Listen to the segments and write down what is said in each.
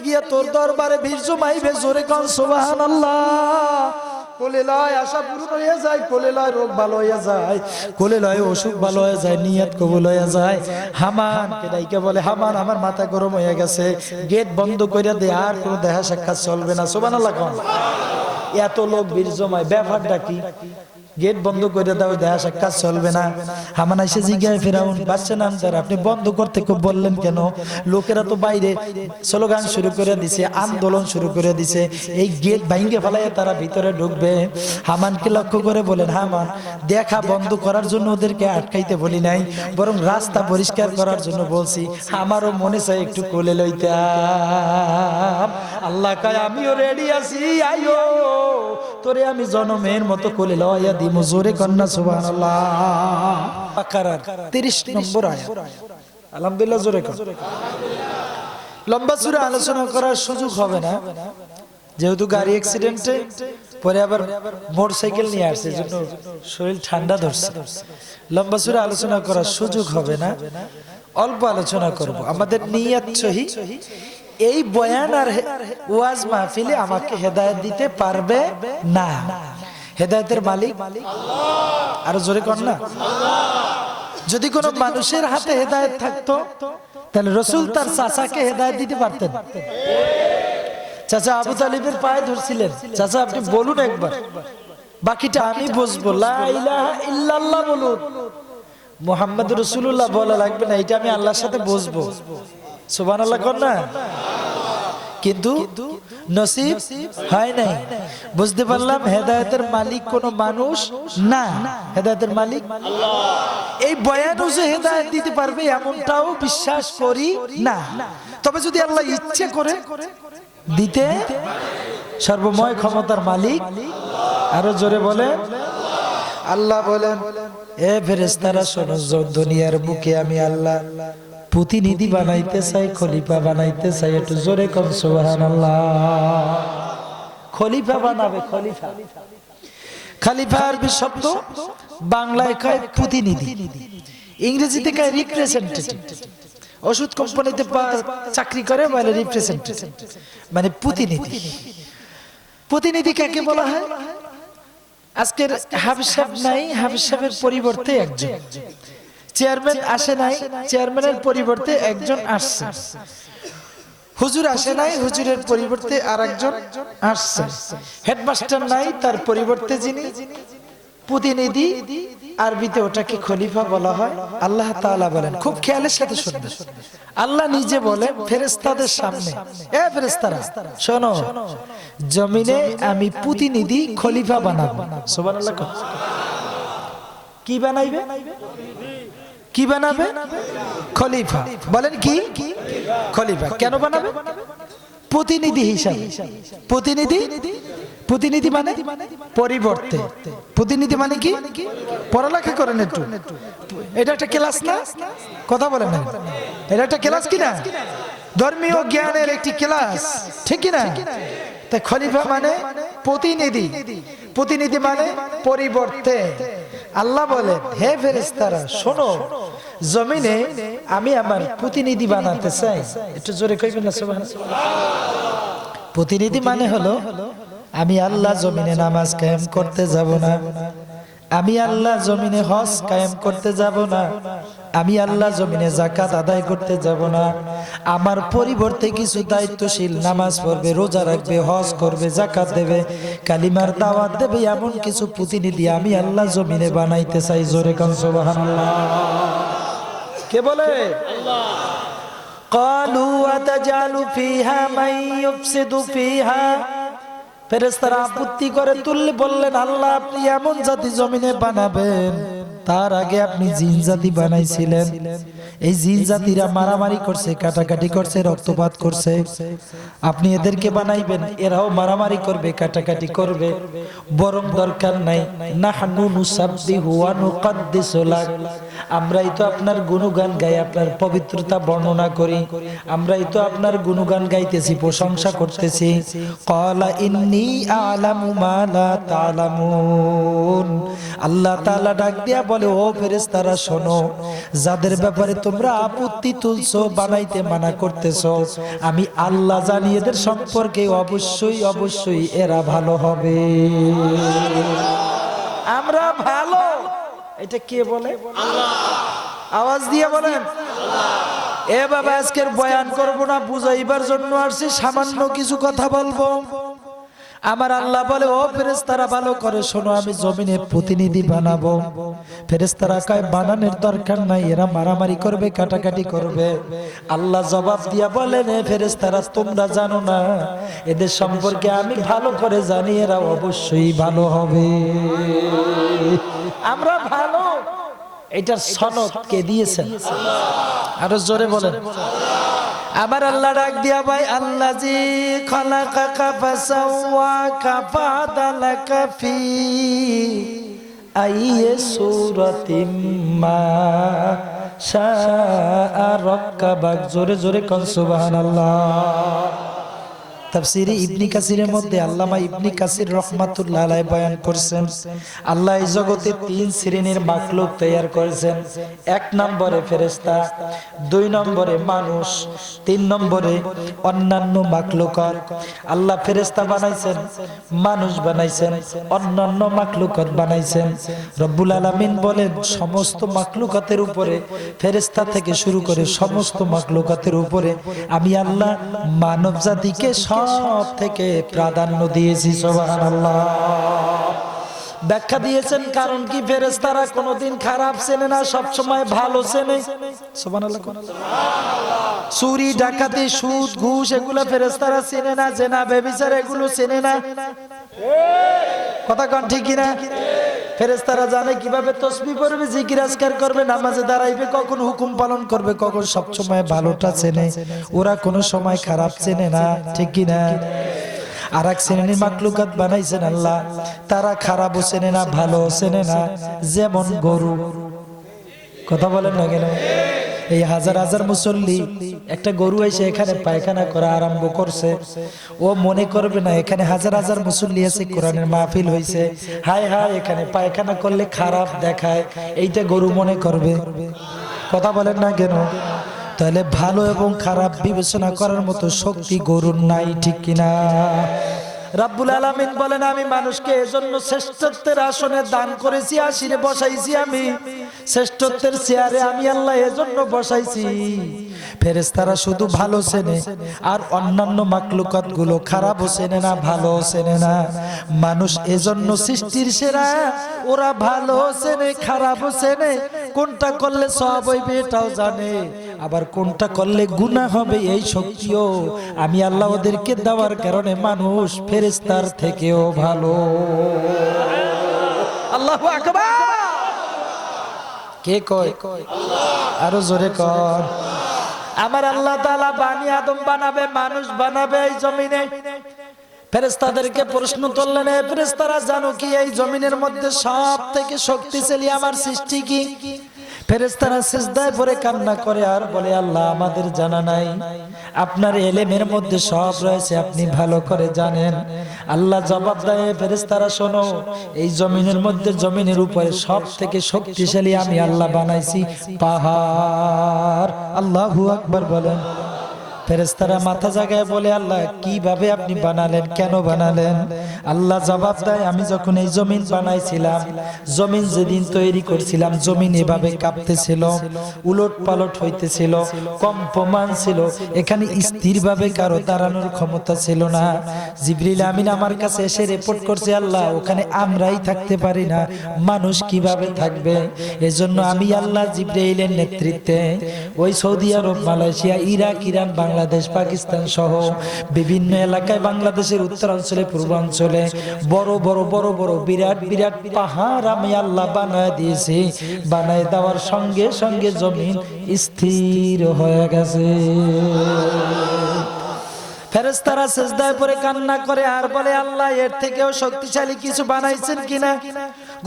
গিয়া তোর দরবারে ভিড় জমাইবে, জোরে কোন সুবহানাল্লাহ। কোলে লয় আশা পূরণ হইয়া যায়, কোলে লয় রোগ ভালো হইয়া যায়, কোলে লয় অসুখ ভালো হয়ে যায়, নিয়ত কবুল হইয়া যায়। হামান কে ডাইকে বলে, হামান আমার মাথা গরম হয়ে গেছে, গেট বন্ধ কইরা দে, আর কোনো দেখা সাক্ষাৎ চলবে না। সুবহানাল্লাহ কোন। এত লোক ভিড় জমায়, ব্যাপারটা কি? গেট বন্ধ করে দাও, দেখা সাক্ষাৎ চলবে না। হামান এসে জিজ্ঞাসা ফেরাউন, বাচ্চা নাম তার, আপনি বন্ধ করতে খুব বললেন কেন? লোকেরা তো বাইরে স্লোগান শুরু করে দিছে, আন্দোলন শুরু করে দিছে, এই গেট ভাঙ্গে ফেলাইয়া তারা ভিতরে ঢুকবে। হামানকে লক্ষ্য করে বলেন, হামান দেখা বন্ধ করার জন্য ওদেরকে আটকাইতে বলি নাই, বরং রাস্তা পরিষ্কার করার জন্য বলছি। আমারও মনে চাই একটু কোলে লইতাম। আল্লাহ কয়, আমিও রেডি আছি, আইও তোরে আমি জনমের মতো কোলে লইয়া দিমু। জোরে কন্যা সুবহানাল্লাহ। বাকারার 30 নম্বর আয়াত। আলহামদুলিল্লাহ জোরে কর। লম্বা চূড়া আলোচনা করার সুযোগ হবে না, যেহেতু গাড়ি অ্যাক্সিডেন্টে পরে আবার মোটরসাইকেল নিয়ে আসছে, এজন্য শরীর ঠান্ডা ধরছে। লম্বা চূড়া আলোচনা করার সুযোগ হবে না, অল্প আলোচনা করব। আমাদের নিয়ত সহি, এই বয়ান আর ওয়াজ মাহফিলে আমাকে হেদায়েত দিতে পারবে না। হেদায়েতের মালিক আল্লাহ। আর জোরে কর না আল্লাহ। যদি কোনো মানুষের হাতে হেদায়েত থাকতো, তাহলে রাসূল তার চাচাকে হেদায়েত দিতে পারতেন। চাচা আবু তালিবের পায়ে ধরছিলেন, চাচা আপনি বলুন একবার, বাকিটা আমি বুঝবো, লা ইলাহা ইল্লাল্লাহ বলুন, মুহাম্মদুর রাসূলুল্লাহ বলা লাগবে না, এটা আমি আল্লাহর সাথে বুঝবো। সুবহানাল্লাহ কর না। কিন্তু নসিব হয় নাই। বুঝতে পারলাম হেদায়েতের মালিক কোন মানুষ না, হেদায়েতের মালিক আল্লাহ। এই বয়ানও যে হেদায়েত দিতে পারবে এমনটাও বিশ্বাস করি না, তবে যদি আল্লাহ ইচ্ছে করে দিতে, সর্বময় ক্ষমতার মালিক আরো জোরে বলে আল্লাহ। বলেন, এ ফেরেশতারা শোনো, দুনিয়ার বুকে আমি আল্লাহ প্রতিনিধি বানাইতে চাই, খলিফা বানাইতে চাই। একটু জোরে কোন সুবহানাল্লাহ। খলিফা বানাবে, খলিফা। খলিফা আরবি শব্দ, বাংলায় কয় প্রতিনিধি, ইংরেজিতে কয় রিপ্রেজেন্টেটিভ। ওষুধ কোম্পানিতে চাকরি করে বলে রিপ্রেজেন্টেটিভ, মানে প্রতিনিধি। প্রতিনিধি কাকে বলা হয়? আজকের হাফিজ সাহেব নাই, হাফিজ সাহেবের পরিবর্তে একজন। চেয়ারম্যান আসে নাই, চেয়ারম্যানের পরিবর্তে একজন আসছে। হুজুর আসে নাই, হুজুরের পরিবর্তে আরেকজন আসছে। হেডমাস্টার নাই, তার পরিবর্তে যিনি প্রতিনিধি, আরবিতে ওটাকে খলিফা বলা হয়। আল্লাহ তাআলা বলেন, খুব খেয়ালের সাথে শুনবেন, আল্লাহ নিজে বলেন ফেরেশতাদের সামনে, এ ফেরেশতারা শোনো, জমিনে আমি প্রতিনিধি খলিফা বানাবো। সুবহানাল্লাহ। কি বানাইবে? কি বানাবে? খলিফা। বলেন কি? খলিফা। কেন বানাবে? প্রতিনিধি হিসাবে। প্রতিনিধি, প্রতিনিধি মানে পরিবর্তে। প্রতিনিধি মানে কি? পড়ালেখা করেন একটু, এটা একটা ক্লাস না? কথা বলেন না, এটা একটা ক্লাস কিনা? ধর্মীয় জ্ঞানের একটি ক্লাস, ঠিক কিনা? তাই খলিফা মানে প্রতিনিধি, প্রতিনিধি মানে পরিবর্তে। আল্লাহ বলে, হে ফেরেশতারা শোনো, জমিনে আমি আমার প্রতিনিধি বানাতে চাই। একটু জোরে কইবেন না সুবহানাল্লাহ। প্রতিনিধি মানে হলো, আমি আল্লাহ জমিনে নামাজ কায়েম করতে যাব না, আমি আল্লাহ জমিনে হজ কায়েম করতে যাব না, আমি আল্লাহ জমিনে যাকাত আদায় করতে যাব না। আমার পরিবর্তে কিছু দায়িত্বশীল নামাজ পড়বে, রোজা রাখবে, হজ করবে, যাকাত দেবে, কালিমার দাওয়াত দেবে, এমন কিছু প্রতিনিধি আমি আল্লাহ জমিনে বানাইতে চাই। জোরে কোন সুবহানাল্লাহ। কে বলে? আল্লাহ। ক্বালু আতাজালু ফিহা মান ইউফসিদু ফিহা। ফেরেশতারা আপত্তি করে তুললে বললেন, আল্লাহ আপনি এমন জাতি জমিনে বানাবেন, তার আগে আপনি জিন জাতি বানাইছিলেন। এই জিন জাতিরা মারামারি করছে, কাটাকাটি করছে, রক্তপাত করছে। আপনি এদেরকে বানাইবেন, এরাও মারামারি করবে, কাটাকাটি করবে। বরং দরকার নাই, নাহনু নুসাব্বিহু ওয়া নুকাদ্দিসু লাক, আমরাই তো আপনার গুণগান গাই, আপনার পবিত্রতা বর্ণনা করি, আমরাই তো আপনার গুণগান গাইতেছি, প্রশংসা করতেছি। ক্বালা ইন্নী আ'লামু মা লা তা'লামুন। আল্লাহ তাআলা ডাক দিয়া বলে, ও ফেরেশতারা শোনো, যাদের ব্যাপারে তোমরা আপত্তি তুলছো, বানাইতে মানা করতেছো, আমি আল্লাহ জানি এদের সম্পর্কে অবশ্যই অবশ্যই এরা ভালো হবে। আমরা ভালো, এটা কে বলে? আল্লাহ। আওয়াজ দিয়ে বলেন আল্লাহ। এ বাবা, আজকের বয়ান করব না, বুঝাইবার জন্য আসছি, সামান্য কিছু কথা বলবো। আমার আল্লাহ বলে, ও ফেরেশতারা ভালো করে শোনো, আমি জমিনে প্রতিনিধি বানাবো। ফেরেশতারা কয় বানানোর দরকার নাই, এরা মারামারি করবে, কাটাকাটি করবে। আল্লাহ জবাব দিয়া বলেন, এ ফেরেশতারা তোমরা জানো না, এদের সম্পর্কে আমি ভালো করে জানি, এরা অবশ্যই ভালো হবে। আমরা ভালো, এটার সনদ কে দিয়েছেন? আরো জোরে বলেন। আমার আল্লাহ ডাক দিয়া ভাই, আল্লাযী খালাকাকা ফাসাওয়াকা ফাআদালাকা ফি আইয়ি সূরাতিম মা শাআ রাক্কাবাক। জোরে জোরে কোন সুবহানাল্লাহ। তাফসীরে ইবনে কাসিরের মধ্যে আল্লামা ইবনে কাসির রাহমাতুল্লাহ আলাইহি বয়ান করেছেন, আল্লাহ এই জগতে তিন শ্রেণীর মাখলুক তৈরি করেছেন। এক নম্বরে ফেরেশতা, দুই নম্বরে মানুষ, তিন নম্বরে অন্যান্য মাখলুকাত। আল্লাহ ফেরেশতা বানাইছেন, মানুষ বানাইছেন, অন্যান্য মাখলুকাত বানাইছেন। রব্বুল আলামিন বলেন, সমস্ত মাখলুকাতের উপরে, ফেরেশতা থেকে শুরু করে সমস্ত মাখলুকাতের উপরে আমি আল্লাহ মানব জাতিকে সব থেকে প্রাধান্য দিয়েছি। সুবহানাল্লাহ। ব্যাখ্যা দিয়েছেন, কারণ কি? ফেরেশতারা কোনোদিন খারাপ চেনে না, সব সময় ভালো চেনে। সুবহানাল্লাহ। চুরি, ডাকাতি, সুদ, ঘুষ এগুলো ফেরেশতারা চেনে না, জেনা, ব্যভিচার এগুলো চেনে না। কথা কোন ঠিক কিনা? ফেরেশতারা জানে কিভাবে তাসবিহ পড়বে, জিকির আজকার করবে, নামাজে দাঁড়াইবে, কখন হুকুম পালন করবে, কখন সব সময় ভালোটা চেনে। ওরা কোনো সময় খারাপ চেনে না, ঠিক কি না? আর এক শ্রেণীর মাখলুকাত বানাইছেন আল্লাহ, তারা খারাপও চেনে না, ভালো চেনে না। যেমন গরু। কথা বলেন না কেন? এই হাজার হাজার মুসল্লি, একটা গরু এসে এখানে পায়খানা করা আরম্ভ করছে, ও মনে করবে না এখানে হাজার হাজার মুসল্লি আছে, কোরআনের মাহফিল হয়েছে, হায় হায় এখানে পায়খানা করলে খারাপ দেখায়, এইটা গরু মনে করবে। কথা বলেন না কেন? তাহলে ভালো এবং খারাপ বিবেচনা করার মতো শক্তি গরুর নাই, ঠিক কিনা? রাব্বুল আলামিন বলেন, আমি মানুষকে এজন্য শ্রেষ্ঠত্বের আসনে দান করেছি, আসিরে বসাইছি, আমি শ্রেষ্ঠত্বের চেয়ারে আমি আল্লাহ এজন্য বসাইছি। ফেরেশতারা শুধু ভালো চেনে, আর অন্যান্য মাখলুকাত গুলো খারাপও চেনে না, ভালো চেনে না। মানুষ এজন্য সৃষ্টির সেরা, ওরা ভালো চেনে, খারাপও চেনে, কোনটা করলে সওয়াব হইবে এটাও জানে, আবার কোনটা করলে গুনাহ হবে এই শক্তিও আমি আল্লাহ ওদেরকে দেওয়ার কারণে মানুষ ফেরেশতার থেকেও ভালো। আল্লাহু আকবার। কে কয়? আল্লাহ। আরো জোরে কর। আমার আল্লাহ তাআলা বানি আদম বানাবে, মানুষ বানাবে এই জমিনে। ফেরেশতাদেরকে প্রশ্ন করলেন, এ ফেরেশতারা জানো কি এই জমিনের মধ্যে সব থেকে শক্তিশালী আমার সৃষ্টি কি? ফেরেশতারা সিজদায় পড়ে কান্না করে আর বলে, আল্লাহ আমাদের জানা নাই, আপনার ইলমের মধ্যে সব রয়েছে, আপনি ভালো করে জানেন। আল্লাহ জবাব দেয়, ফেরেশতারা শোনো, এই জমিনের মধ্যে, জমিনের উপরে সব থেকে শক্তিশালী আমি আল্লাহ বানাইছি পাহাড়। আল্লাহু আকবার বলেন। ফেরেশতারা মাথা জাগায় বলে, আল্লাহ কিভাবে আপনি বানালেন, কেন বানালেন? আল্লাহ জবাব দেয়, আমি যখন এই জমিন বানাইছিলাম, জমিন যেদিন তৈরি করছিলাম, জমিন এভাবে কাঁপতেছিল, উলট পালট হইতেছিল, কম্পমান ছিল, এখানে স্থিরভাবে কারো দাঁড়ানোর ক্ষমতা ছিল না। জিবরিল আমিন আমার কাছে এসে রিপোর্ট করছে, আল্লাহ ওখানে আমরাই থাকতে পারি না, মানুষ কিভাবে থাকবে? এজন্য আমি আল্লাহ জিবরাইলের নেতৃত্বে ওই Saudi Arab, Malaysia, Iraq, Iran, Bangladesh, Pakistan সহ বিভিন্ন এলাকায়, বাংলাদেশের উত্তরাঞ্চলে, পূর্বাঞ্চলে বড় বড় বড় বড় বিরাট বিরাট পাহাড় আমি আল্লাহ বানায় দিয়েছি। বানায় দেওয়ার সঙ্গে সঙ্গে জমিন স্থির হয়ে গেছে। ফেরেশতারা সিজদায় পড়ে কান্না করে আর বলে, আল্লাহ এর থেকেও শক্তিশালী কিছু বানাইছেন কিনা?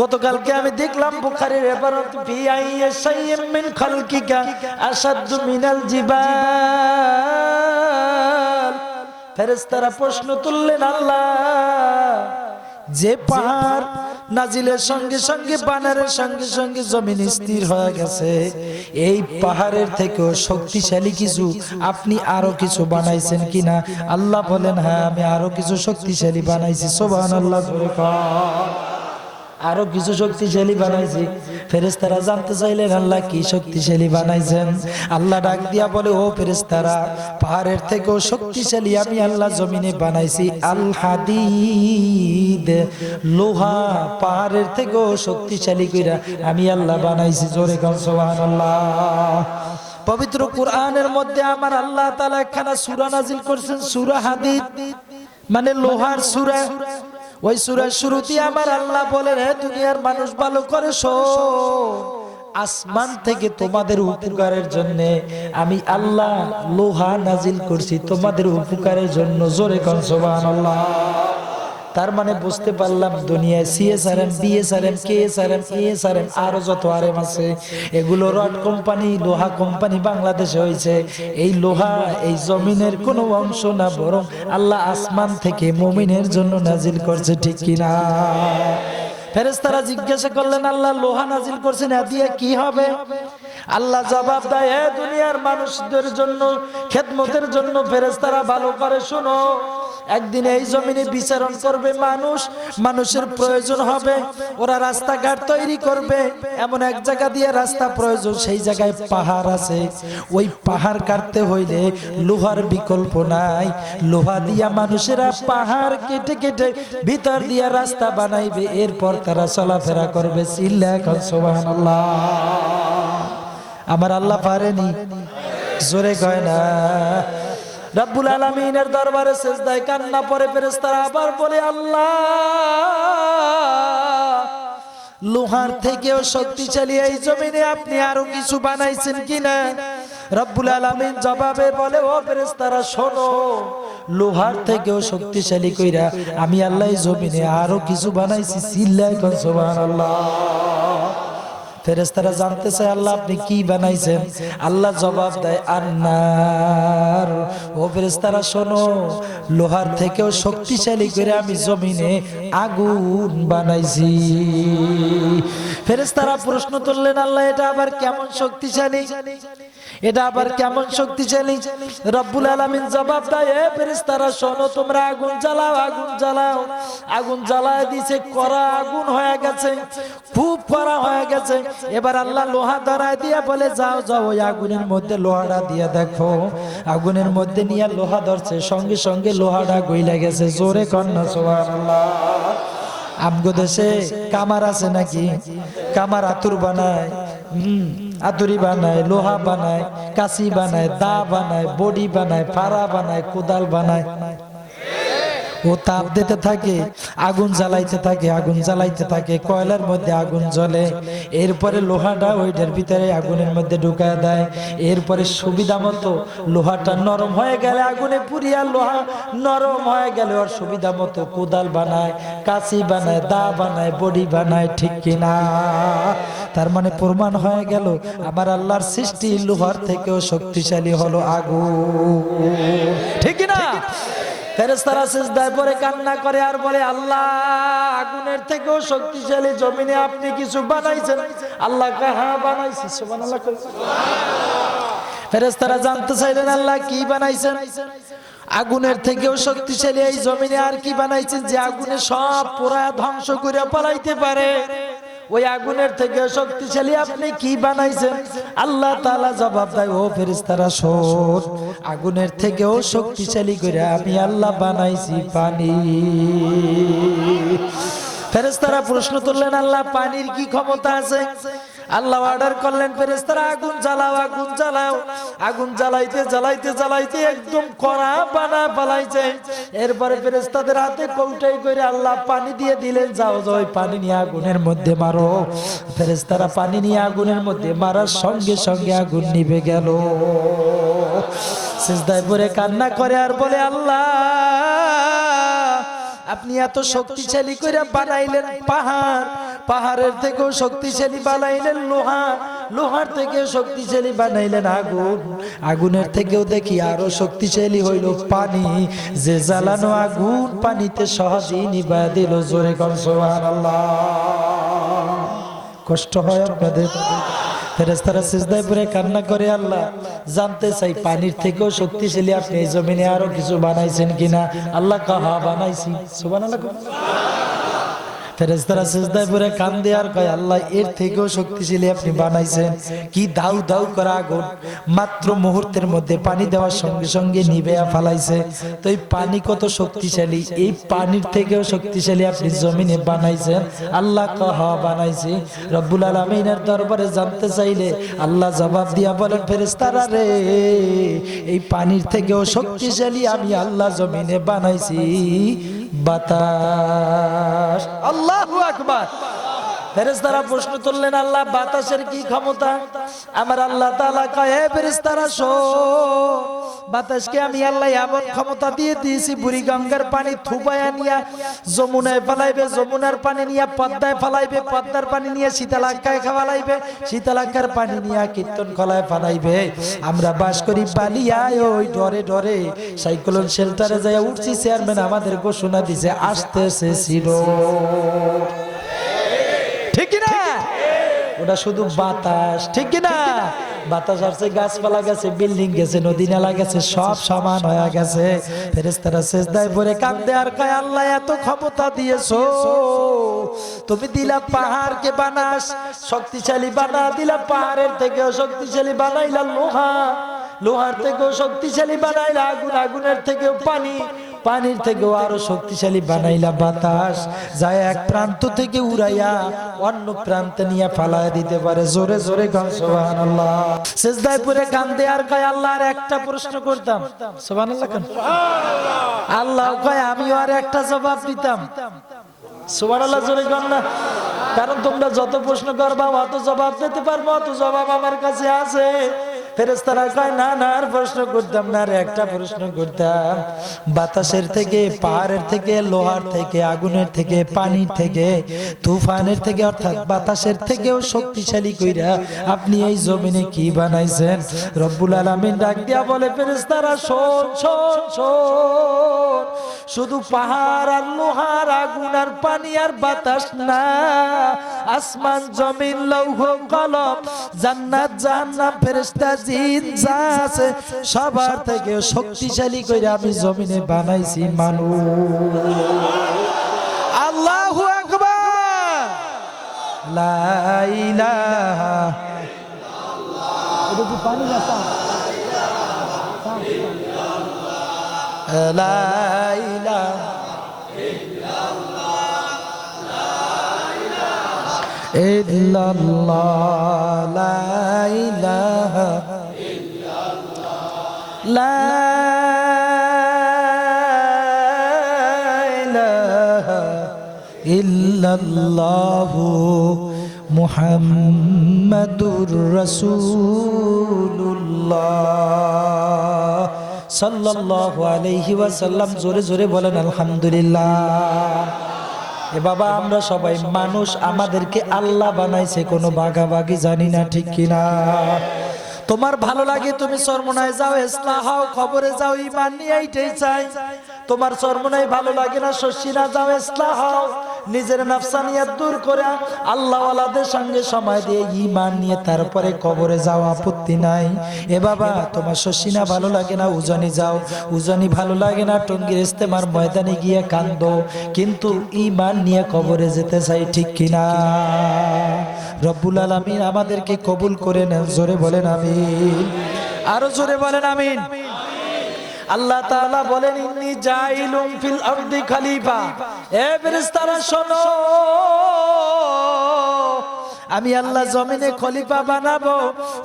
গতকালকে আমি দেখলাম বুখারীর ইবারত, ফি আইয়ি শাইইন মিন খালকিকা আশাদ্দু মিনাল জিবাল। ফেরেশতারা প্রশ্ন তুললেন, আল্লাহ যে পাহাড় নাজিলের সঙ্গে সঙ্গে বানারের সঙ্গে সঙ্গে জমিন স্থির হয়ে গেছে, এই পাহাড়ের থেকেও শক্তিশালী কিছু আপনি আরো কিছু বানাইছেন কিনা? আল্লাহ বলেন হ্যাঁ, আমি আরো কিছু শক্তিশালী বানাইছি। সুবহানাল্লাহ, জোরে কর। আরো কিছু শক্তিশালী বানাইছি। ফেরেশতারা জানতে চাইলেন আল্লাহ কি শক্তিশালী বানাইছেন? আল্লাহ ডাক দিয়া বলে, ও ফেরেশতারা, পাহাড়ের থেকেও শক্তিশালী আমি আল্লাহ জমিনে বানাইছি আল হাদিদ, লোহা। পাহাড়ের থেকেও শক্তিশালী কইরা আমি আল্লাহ বানাইছি। জোরে কোন সুবহানাল্লাহ। পবিত্র কোরআনের মধ্যে আমার আল্লাহ তাআলা একখানা সূরা নাজিল করেছেন, সূরা হাদিদ, মানে লোহার সূরা। ওই সূরার শুরুতে আমার আল্লাহ বলেন, হে দুনিয়ার মানুষ ভালো করে শোন, আসমান থেকে তোমাদের উপকারের জন্য আমি আল্লাহ লোহা নাজিল করছি, তোমাদের উপকারের জন্য। জোরে কোন সুবহানাল্লাহ। তার মানে বুঝতে পারলাম দুনিয়ায় সিএসআরএম, বিএসআরএম, কেএসআরএম, এএসআরএম আরো যত আরএম আছে, এগুলো রড কোম্পানি, লোহা কোম্পানি বাংলাদেশে হয়েছে। এই লোহা এই জমিনের কোনো অংশ না, বরং আল্লাহ আসমান থেকে মুমিনের জন্য নাজিল করছে, ঠিক কিনা? ফেরেশতারা জিজ্ঞাসা করলেন, আল্লাহ লোহা নাজিল করছেন, এ দিয়ে কি হবে? আল্লাহ জবাব দেয়, হে দুনিয়ার মানুষদের জন্য, খেদমতের জন্য। ফেরেশতারা ভালো করে শোনো, একদিন এই জমিনে বিচারণ করবে মানুষ, মানুষের প্রয়োজন হবে, ওরা রাস্তাঘাট তৈরি করবে। এমন এক জায়গা দিয়ে রাস্তা প্রয়োজন, সেই জায়গায় পাহাড় আছে। ওই পাহাড় কাটতে হইলে লোহার বিকল্প নাই। লোহা দিয়া মানুষেরা পাহাড় কেটে কেটে ভিতর দিয়া রাস্তা বানাইবে, এরপর তারা চলাফেরা করবে। চিল্লা কর সুবহানাল্লাহ। আমার আল্লাহ পারেনি? জোরে কয় না। রব্বুল আলামিনের দরবারে সিজদায় কান্না পড়ে ফেরেশতারা আবার বলে, আল্লাহ লোহার থেকেও শক্তিশালী এই জমিনে আপনি আরো কিছু বানাইছেন কিনা? রব্বুল আলামিন জবাবে বলে, ও ফেরেশতারা শোনো, লোহার থেকেও শক্তিশালী কইরা আমি আল্লাহ এই জমিনে আরো কিছু বানাইছি। চিল্লায় কোন সুবহানাল্লাহ। ফেরেশতারা জানতে চায়, আল্লাহ আপনি কি বানাইছেন? আল্লাহ জবাব দেয়, আন্নার। ও ফেরেশতারা শোনো, লোহার থেকেও শক্তিশালী করে আমি জমিনে আগুন বানাইছি। ফেরেশতারা প্রশ্ন তুললেন, আল্লাহ এটা আবার কেমন শক্তিশালী? এটা আবার কেমন শক্তিশালী? রব্বুল আলামিন জবাব দেয়, হে ফেরেশতারা শোনো, তোমরা আগুন জ্বালাও, আগুন জ্বালাও। আগুন জ্বালায় দিছে, কড়া আগুন হয়ে গেছে, খুব কড়া হয়ে গেছে। এবার আল্লাহ লোহা ধরায় দিয়া বলে, যাও যাও ওই আগুনের মধ্যে লোহাটা দিয়ে দেখো। আগুনের মধ্যে নিয়ে লোহা ধরছে, সঙ্গে সঙ্গে লোহাটা গইলা গেছে। জোরে কন্যা সুবহানাল্লাহ। আমগো দেশে কামার আছে নাকি? কামার আতুর বানায়, আতুরি বানায়, লোহা বানায়, কাঁচি বানায়, দা বানায়, বডি বানায়, ফাড়া বানায়, কোদাল বানায়। ও তাপ দিতে থাকে, আগুন জ্বালাইতে থাকে, আগুন জ্বালাইতে থাকে, কয়লার মধ্যে আগুন জ্বলে। এরপরে লোহাটা ওইটার ভিতরে আগুনের মধ্যে ঢুকায় দেয়। এরপরে সুবিধা মতো লোহাটা নরম হয়ে গেলে, আগুনে পুড়িয়া লোহা নরম হয়ে গেলে ওর সুবিধা মতো কোদাল বানায়, কাঁচি বানায়, দা বানায়, বডি বানায়, ঠিক কিনা? তার মানে প্রমাণ হয়ে গেল আমার আল্লাহর সৃষ্টি লোহার থেকেও শক্তিশালী হলো আগুন, ঠিক কিনা? ফেরেশতারা সিজদায় পড়ে কান্না করে আর বলে, আল্লাহ আগুনের থেকেও শক্তিশালী জমিনে আপনি কিছু বানাইছেন। আল্লাহ হ্যাঁ বানাইছি। সুবহানাল্লাহ। ফেরেশতারা জানতে চাইলেন, আল্লাহ কি বানাইছেন? আগুনের থেকেও শক্তিশালী এই জমিনে আর কি বানাইছেন যে আগুনে সব পুরা ধ্বংস করে পালাইতে পারে? ওই আগুনের থেকে শক্তিশালী আপনি কি বানাইছেন? আল্লাহ তাআলা জবাব দেয়, ও ফেরেশতারা শোন, আগুনের থেকেও শক্তিশালী করে আমি আল্লাহ বানাইছি পানি। ফেরেশতারা প্রশ্ন তুললেন, আল্লাহ পানির কি ক্ষমতা আছে? আল্লাহ অর্ডার করলেন, ফেরেশতারা আগুন জ্বালাও, আগুন জ্বালাও। আগুন জ্বালাইতে জ্বালাইতে জ্বালাইতে একদম কড়া বানা পালাইছে। এরপরে ফেরেশতাদের হাতে কৌটাই করে আল্লাহ পানি দিয়ে দিলেন, যাও যাও ওই পানি নিয়ে আগুনের মধ্যে মারো। ফেরেশতারা পানি নিয়ে আগুনের মধ্যে মারার সঙ্গে সঙ্গে আগুন নিভে গেল। সিজদায় পড়ে কান্না করে আর বলে, আল্লাহ আপনি এত শক্তিশালী করে বানাইলেন পাহাড়, পাহাড়ের থেকেও শক্তিশালী বানাইলেন লোহা, লোহার থেকে শক্তিশালী বানাইলেন আগুন, আগুনের থেকেও দেখি আরো শক্তিশালী হইল পানি, যে জ্বালানো আগুন পানিতে সহজেই নিভা দিল। জোরে কোন সুবহানাল্লাহ। কষ্ট হয় আপনাদের? ফেরেশতারা সিজদায় পড়ে কান্না করে, আল্লাহ জানতে চাই পানির থেকেও শক্তিশালী আপনি এই জমিনে আরো কিছু বানাইছেন কিনা। আল্লাহ কাহা বানাইছি। সুবহানাল্লাহ। ফেরেশতারা সিজদায় পড়ে কান্দে আর কয়, আল্লাহ এর থেকেও শক্তিশালী আপনি বানাইছেন। কি দাউ দাউ করা আগুন, মাত্র মুহূর্তের মধ্যে পানি দেওয়ার সঙ্গে সঙ্গে নিভে ফালাইছে। তো এই পানি কত শক্তিশালী, এই পানির থেকেও শক্তিশালী আপনি জমিনে বানাইছেন। আল্লাহ কাহা বানাইছি। রব্বুল আলামিনের দরবারে জানতে চাইলে আল্লাহ জবাব দিয়া বলেন, ফেরেশতারা রে, এই পানির থেকেও শক্তিশালী আমি আল্লাহ জমিনে বানাইছি বাতাস। আল্লাহু আকবার। ফেরেশতারা প্রশ্ন তুললেন, আল্লাহ বাতাসের কি ক্ষমতা? আমার আল্লাহ তাআলা কয়, হে ফেরেশতারা শোন, বাতাসকে আমি আল্লাহ এমন ক্ষমতা দিয়ে দিয়েছি, বুড়িগঙ্গার পানি থুবায়া নিয়া যমুনায় ফেলাইবে, যমুনার পানি নিয়ে পদ্মায় ফেলাইবে, পদ্মার পানি নিয়ে শীতলাক্কায় ফেলাইবে, শীতলাক্কার পানি নিয়ে কীর্তনখলায় ফেলাইবে। আমরা বাস করি বালিয়ায়, ওই ডরে ডরে সাইক্লোন শেল্টারে যায় উঠছি। চেয়ারম্যান আমাদের ঘোষণা দিছে আসতেছে সিরো, ঠিক না? ওটা শুধু বাতাস, ঠিক না? বাতাস আসছে, গাছপালা গেছে, বিল্ডিং গেছে, নদী নালা গেছে, সব সমান হয়ে গেছে। ফেরেশতারা সিজদায় পড়ে কাঁদে আর কয়, আল্লাহ এত ক্ষমতা দিয়েছো, তুমি দিলা পাহাড়কে বানাস শক্তিশালী বানা, দিলা পাহাড়ের থেকেও শক্তিশালী বানাইলা লোহা, লোহার থেকেও শক্তিশালী বানাইলা আগুন, আগুনের থেকেও পানি, পানির থেকেও আরো শক্তিশালী বানাইলা বাতাস, যায় এক প্রান্ত থেকে উড়াইয়া অন্য প্রান্তে নিয়ে ফালায় দিতে পারে। জোরে জোরে গান সুবহানাল্লাহ। সিজদায় পড়ে কান্দে আর কয়, আল্লাহ আর একটা প্রশ্ন করতাম। সুবহানাল্লাহ। আল্লাহ কয়, আমিও আর একটা জবাব দিতাম। সুবহানাল্লাহ। জোরে গান না, কারণ তোমরা যত প্রশ্ন করবা অত জবাব দিতে পারবো, অত জবাব আমার কাছে আছে। ফেরেশতারা কয়, না না আর প্রশ্ন করতাম না, আর একটা প্রশ্ন করতাম। বাতাসের থেকে, পাহাড়ের থেকে, লোহার থেকে, আগুনের থেকে, পানির থেকে, তুফানের থেকে, অর্থাৎ বাতাসের থেকেও শক্তিশালী কইরা আপনি এই জমিনে কি বানাইছেন? রব্বুল আলামিন ডাক দিয়া বলে, ফেরেশতারা শোন শোন শোন, শুধু পাহাড় আর লোহার, আগুন আর পানি আর বাতাস না, আসমান জমিন লৌহ কলম জান্নাত জাহান্নাম ফেরেশতা জিন যা আছে সবার থেকে শক্তিশালী কইরা আমি জমিনে বানাইছি মানুষ। আল্লাহু আকবার। লা ইলাহা ইল্লাল্লাহ। এটা কি পানি না তা? লা ইলাহা ইল্লাল্লাহ, লা ইলাহা ইল্লাল্লাহ, লা ইলাহা ইল্লাল্লাহ, মুহাম্মাদুর রাসূলুল্লাহ সাল্লাল্লাহু আলাইহি ওয়াসাল্লাম। জোরে জোরে বলেন আলহামদুলিল্লাহ। এ বাবা, আমরা সবাই মানুষ, আমাদেরকে আল্লাহ বানাইছে, কোনো ভাগাভাগি জানি না, ঠিক কিনা? তোমার ভালো লাগে তুমি চরমনায় যাও, ইসলাহ হও, খবরে যাও, ঈমান নিয়ে এইটাই চাই। তোমার চরমনায় ভালো লাগে না, শশিনা যাও, ইসলাহ হও, নিজের নাফসানিয়াত দূর করে আল্লাহ ওয়ালাদের সঙ্গে সময় দিয়ে ঈমান নিয়ে তারপরে কবরে যাও, আপত্তি নাই। এ বাবা, তোমার শশিনা ভালো লাগে না, উজানি যাও, উজানি ভালো লাগে না, টঙ্গীর ইস্তেমার ময়দানে গিয়ে কান্দো, কিন্তু ঈমান নিয়ে কবরে যেতে চাই, ঠিক কিনা? রব্বুল আলামিন আমাদেরকে কবুল করে নেন। জোরে বলেন আমিন, আরো জোরে বলেন আমিন। আল্লাহ তাআলা বলেন, ইন্নী জাইলুম ফিল আরদি খলিফা। এ ফেরেশতারা শোনো, আমি আল্লাহ জমিনে খলিফা বানাবো,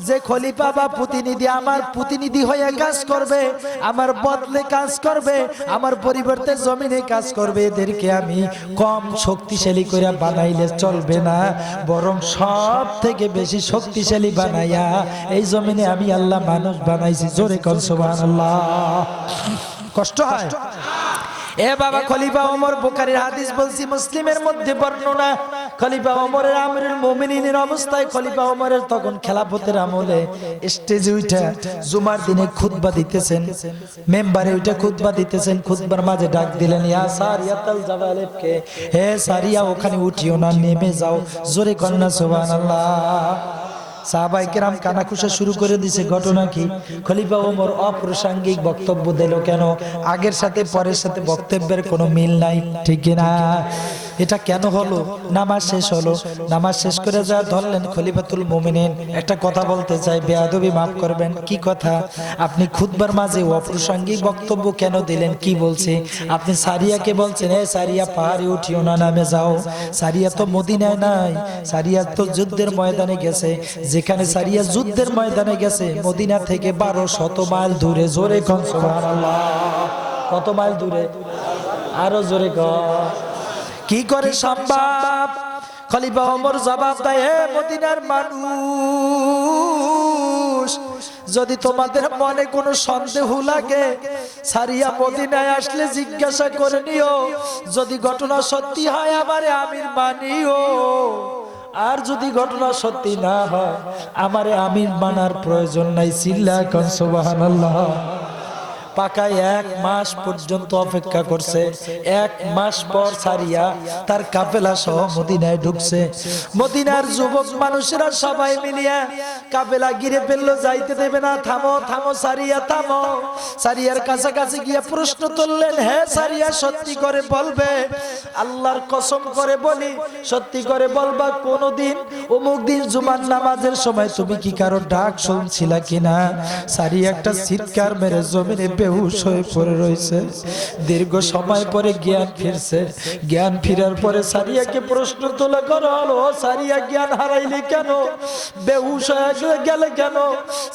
যে খলিফা বা প্রতিনিধি আমার প্রতিনিধি হয়ে কাজ করবে, আমার বদলে কাজ করবে, আমার পরিবর্তে জমিনে কাজ করবে। এদেরকে আমি কম শক্তিশালী করে বানাইলে চলবে না, বরং সব থেকে বেশি শক্তিশালী বানাইয়া এই জমিনে আমি আল্লাহ মানুষ বানাইছি। জোরে কোন সুবহানাল্লাহ। কষ্ট হয়? এ বাবা, খলিফা ওমর, বুখারীর হাদিস বলছি, মুসলিমের মধ্যে বর্ণনা, খলিফা ওমরের আমিরুল মুমিনিনের অবস্থায় খলিফা ওমরের তখন খেলাফতের আমলে স্টেজে উঠা জুমার দিনে খুতবা দিতেছেন, মেম্বারে উঠা খুতবা দিতেছেন। খুতবার মাঝে ডাক দিলেন, ইয়া সারিয়াতাল জাবালেবকে, হে সারিয়া ওখানে উঠিও না, নেমে যাও। জোরে কন্যা সুবহানাল্লাহ। সাহাবায়ে কেরাম কানাকুশা শুরু করে দিছে। ঘটনা কি? খলিফা ওমর অপ্রাসঙ্গিক বক্তব্য দিল কেন? আগের সাথে পরের সাথে বক্তব্যের কোনো মিল নাই, ঠিক না? এটা কেন হলো? নামাজ শেষ হলো, নামাজ শেষ করে যা ধরলেন খলিফাতুল মুমিনিন, একটা কথা বলতে চাই, বেয়াদবি মাফ করবেন। কি কথা? আপনি খুতবার মাঝে অপ্রাসঙ্গিক বক্তব্য কেন দিলেন? কি বলছে? আপনি সারিয়াকে বলছেন, হে সারিয়া পাহাড়ে উঠিও না, নামে যাও। সারিয়া তো মদিনায় নাই, সারিয়া তো যুদ্ধের ময়দানে গেছে। যেখানে সারিয়া যুদ্ধের ময়দানে গেছে মদিনা থেকে 1200 মাইল দূরে। জোরে কোন সুবহানাল্লাহ। কত মাইল দূরে? আরো জোরে কর। কি করে সম্ভব? খলিফা ওমর জবাব দেয়, হে মদিনার মানুষ, যদি তোমাদের মনে কোনো সন্দেহ লাগে, সারিয়া মদিনায় আসলে জিজ্ঞাসা করে নিও। যদি ঘটনা সত্যি হয় আমারে আমির মানিও, আর যদি ঘটনা সত্যি না হয় আমারে আমির মানার প্রয়োজন নাই। চিল্লা কোন সুবহানাল্লাহ। পাকায় 1 মাস পর্যন্ত অপেক্ষা করছে। 1 মাস পর সারিয়া তার কাফেলা সহ মদিনায় ঢুকছে। মদিনার যুবক মানুষেরা সবাই মিলিয়া কাফেলা ঘিরে ফেললো, যাইতে দেবে না। থামো থামো সারিয়া, থামো। সারিয়ার কাছাকাছি গিয়ে প্রশ্ন তুললেন, হে সারিয়া, সত্যি করে বলবে, আল্লাহর কসম করে বলি, সত্যি করে বলবা কোনদিন অমুক দিন জুমার নামাজের সময় তুমি কি কারো ডাক শুনছিলা কিনা? সারিয়া একটা চিৎকার মেরে জমিনে বেহুশ হয়ে পড়ে রয়েছে। দীর্ঘ সময় পরে জ্ঞান ফিরছে। জ্ঞান ফিরার পরে সারিয়াকে প্রশ্ন তোলা করা হলো, সারিয়া জ্ঞান হারাইলে কেন? বেহুশ হয়ে গেলে কেন?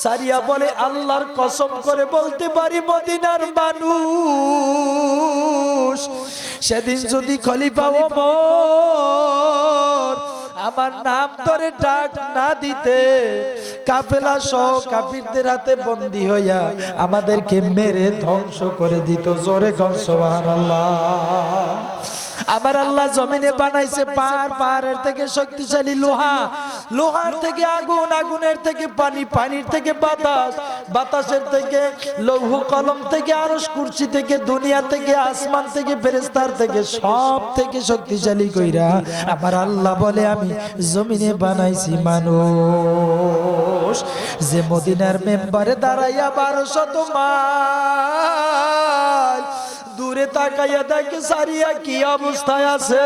সারিয়া বলে, আল্লাহর কসম করে বলতে পারি মদিনার মানুষ, সেদিন যদি খলিফা ওমর আমার নাম ধরে ডাক না দিতে, কাফেলা সহ কাফিরদের হাতে বন্দী হইয়া আমাদেরকে মেরে ধ্বংস করে দিত। জোরে কোন সুবহানাল্লাহ। আবার আল্লাহ জমিনে বানাইছে পাহাড়, পাহাড়ের থেকে শক্তিশালী লোহা, লোহার থেকে আগুন, আগুনের থেকে পানি, পানির থেকে বাতাস, বাতাসের থেকে লৌহ কলম থেকে আরশ কুরসি থেকে দুনিয়া থেকে আসমান থেকে ফেরেশতার থেকে সব থেকে শক্তিশালী কইরা আমার আল্লাহ বলে আমি জমিনে বানাইছি মানুষ। যে মদিনার মেম্বারে দাঁড়াইয়া 1200 মাইল দূরে তাকাইয়া দেখে সারিয়া কি অবস্থায় আছে।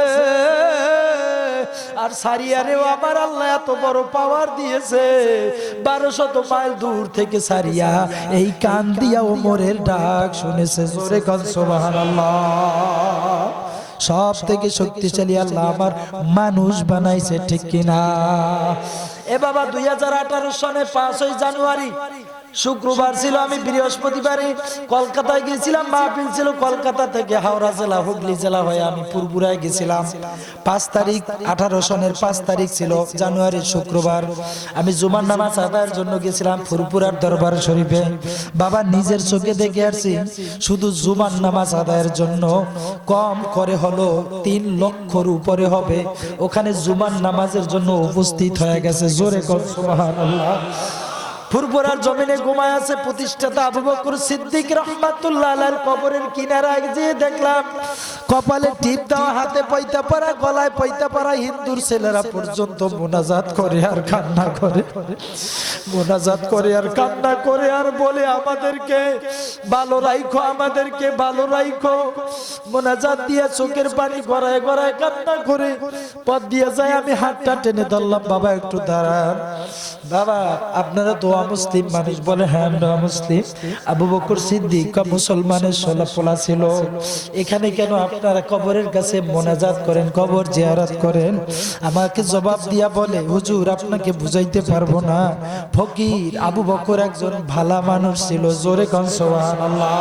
আর সারিয়ারেও আমার আল্লাহ এত বড় পাওয়ার দিয়েছে, 1200 মাইল দূর থেকে সারিয়া এই কান দিয়া ওমরের ডাক শুনেছে। জোরে কোন সুবহানাল্লাহ। সব থেকে শক্তিশালী আল্লাহ আমার মানুষ বানাইছে, ঠিক কিনা? এ বাবা 2018 সনে 5ই জানুয়ারি শুক্রবার ছিল, আমি বৃহস্পতিবারে কলকাতায় গেছিলাম। মাহফিল ছিল কলকাতা থেকে হাওড়া জেলা, হুগলি জেলা হয়ে আমি পুরপুরায় গেছিলাম। 5 তারিখ 18 সনের 5 তারিখ ছিল জানুয়ারির শুক্রবার। আমি জুমার নামাজ আদায়ের জন্য গেছিলাম ফুরপুরার দরবার শরীফে। বাবা নিজের চোখে দেখে আসছি, শুধু জুমার নামাজ আদায়ের জন্য কম করে হলো 3 লক্ষর উপরে হবে ওখানে জুমার নামাজের জন্য উপস্থিত হয়ে গেছে। জোরে কোন সুবহানাল্লাহ। ফুরফুরার জমিনে ঘুমায় আছে প্রতিষ্ঠাতা আবু বকর সিদ্দিক রাহমাতুল্লাহ আলাইহির কবরের কিনারায় গিয়ে দেখলাম কপালে টিপ দেওয়া, হাতে পয়তা পরা, গলায় পয়তা পরা হিন্দুর ছেলেরা পর্যন্ত মুনাজাত করে আর কান্না করে, মুনাজাত করে আর কান্না করে আর বলে আমাদেরকে ভালো রাখো, আমাদেরকে ভালো রাখো। মুনাজাত দিয়ে চোখের পানি গড়ায় গড়ায় কান্না করে পথ দিয়ে যায়। আমি হাতটা টেনে ধরলাম, বাবা একটু দাঁড়ান, বাবা আপনারা তো মুসলিম মানুষ? বলে হ্যাঁ আমরা মুসলিম। আবু বকর সিদ্দিক মুসলমানের সোলাপোলা ছিল, এখানে কেন আপনারা কবরের কাছে মোনাজাত করেন, কবর জিয়ারত করেন? আমাকে জবাব দিয়া বলে, হুজুর আপনাকে বুঝাইতে পারবো না, ফকির আবু বকর একজন ভালো মানুষ ছিল। জোরে কোন সুবহানাল্লাহ।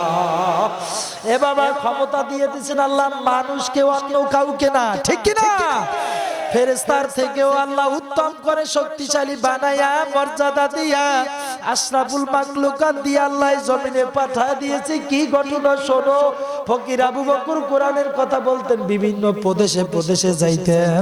এ বাবা ক্ষমতা দিয়ে দিয়েছেন আল্লাহ মানুষকে, অন্য কাউকে না, ঠিক কি না? ফেরেশতার থেকেও আল্লাহ উত্তম করে শক্তিশালী বানায়া মর্যাদা দিয়া আশরাফুল মাখলুকাত দিয়ে আল্লাহ জমিনে পাঠা দিয়েছে। কি ঘটনা শোনো, ফকির আবু বকর কোরআনের কথা বলতেন, বিভিন্ন প্রদেশে প্রদেশে যাইতেন।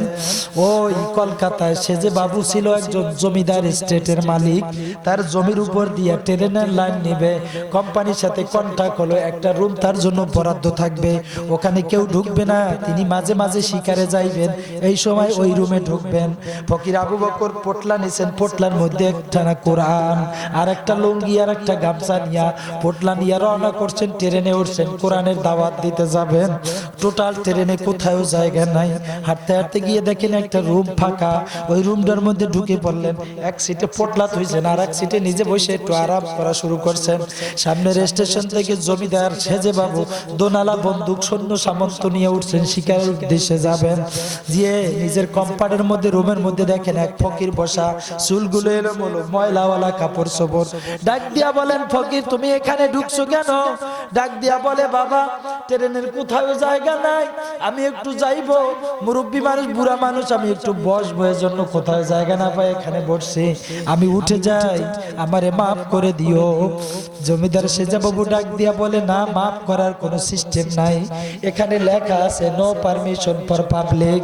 ওই কলকাতায় সে যে বাবু ছিল একজন জমিদার স্টেটের মালিক, তার জমির উপর দিয়ে ট্রেনের লাইন নেবে, কোম্পানির সাথে কন্ট্রাক্ট হলো, একটা রুম তার জন্য বরাদ্দ থাকবে, ওখানে কেউ ঢুকবে না, তিনি মাঝে মাঝে শিকারে যাইবেন, এই সময় ওই রুমে ঢুকবেন। ফকির আবু বকর পোটলা নিছেন, পোটলার মধ্যে একটা কোরআন আর একটা লুঙ্গি আর একটা গামছা নিয়া পোটলা নিয়ে রওনা করছেন, ট্রেনে উঠছেন, কোরআনের দাওয়াত দিতে যাবেন। টোটাল ট্রেনে কোথাও জায়গা নাই, হাঁটতে হাঁটতে গিয়ে দেখেন একটা রুম ফাঁকা, ওই রুমটার মধ্যে ঢুকে পড়লেন। এক সিটে পোটলা থইছেন, আর এক সিটে নিজে বসে একটু আরাম করা শুরু করছেন। সামনের স্টেশন থেকে জমিদার সেজে বাবু দোনালা বন্দুক সৈন্য সামন্ত নিয়ে উঠছেন, শিকারের উদ্দেশ্যে যাবেন। গিয়ে নিজের কম্পার্টের মধ্যে রুমের মধ্যে দেখেন এক ফকির বসা, চুলগুলো এলোমেলো, ময়লাওয়ালা কাপড় চোপড়। ডাক দিয়া বলেন, ফকির তুমি এখানে ঢুকছো কেন? ডাক দিয়া বলে, বাবা ট্রেনের কোথাও জায়গা নাই, আমি একটু যাইবো, মুরব্বী মানুষ বুড়া মানুষ, আমি একটু বসবো, এর জন্য কোথাও জায়গা না পাই এখানে বসছি, আমি উঠে যাই, আমারে মাফ করে দিও। জমিদার সেজা বাবু ডাক দিয়া বলে, না, মাফ করার কোনো সিস্টেম নাই, এখানে লেখা আছে নো পারমিশন ফর পাবলিক,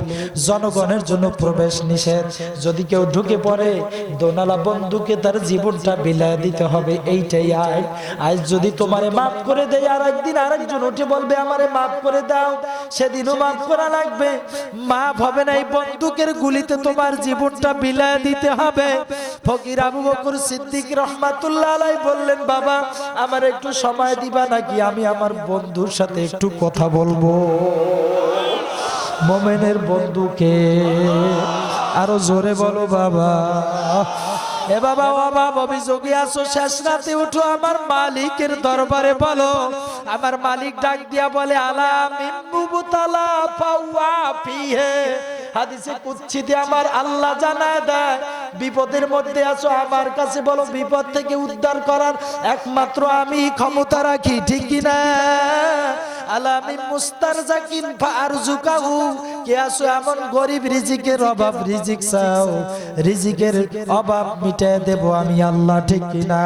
জনগণের জন্য প্রবেশ নিষেধ, যদি কেউ ঢুকে পড়ে দোনালা বন্ধুকে তার জীবনটা বিলায় দিতে হবে, এইটাই আইন। আজ যদি তোমারে মাফ করে দেয়, আর একদিন আরেকজন উঠে বলবে আমারে মাফ করে দাও, সেদিনও মাফ করা লাগবে, মাফ হবে না, এই বন্দুকের গুলিতে তোমার জীবনটা বিলায় দিতে হবে। ফকির আবু বকর সিদ্দিক রহমাতুল্লাহ আলাইহি বললেন, বাবা আমার একটু সময় দিবা নাকি, আমি আমার বন্ধুর সাথে একটু কথা বলবো। মোমেনের বন্ধুকে আরো জোরে বলো বাবা। এ বাবা, ও বাবা, অভিযোগে আসো, শেষ রাতে উঠো, আমার মালিকের দরবারে বলো। আমার মালিক ডাক দিয়া বলে, আলা মিম্বুতালা ফাওয়া ফিহে, হাদিসে কুদসিতে আমার আল্লাহ জানায় দেয়, বিপদের মধ্যে আছো, আমার কাছে বলো, বিপদ থেকে উদ্ধার করার একমাত্র আমি ক্ষমতা রাখি, ঠিক কি না? আলামি মুস্তারজাকিন ফারজুকাহু, কে আছো এমন গরিব, রিজিকের অভাব, রিজিক চাও, রিজিকের অভাব মিটায় দেব আমি আল্লাহ, ঠিক কি না?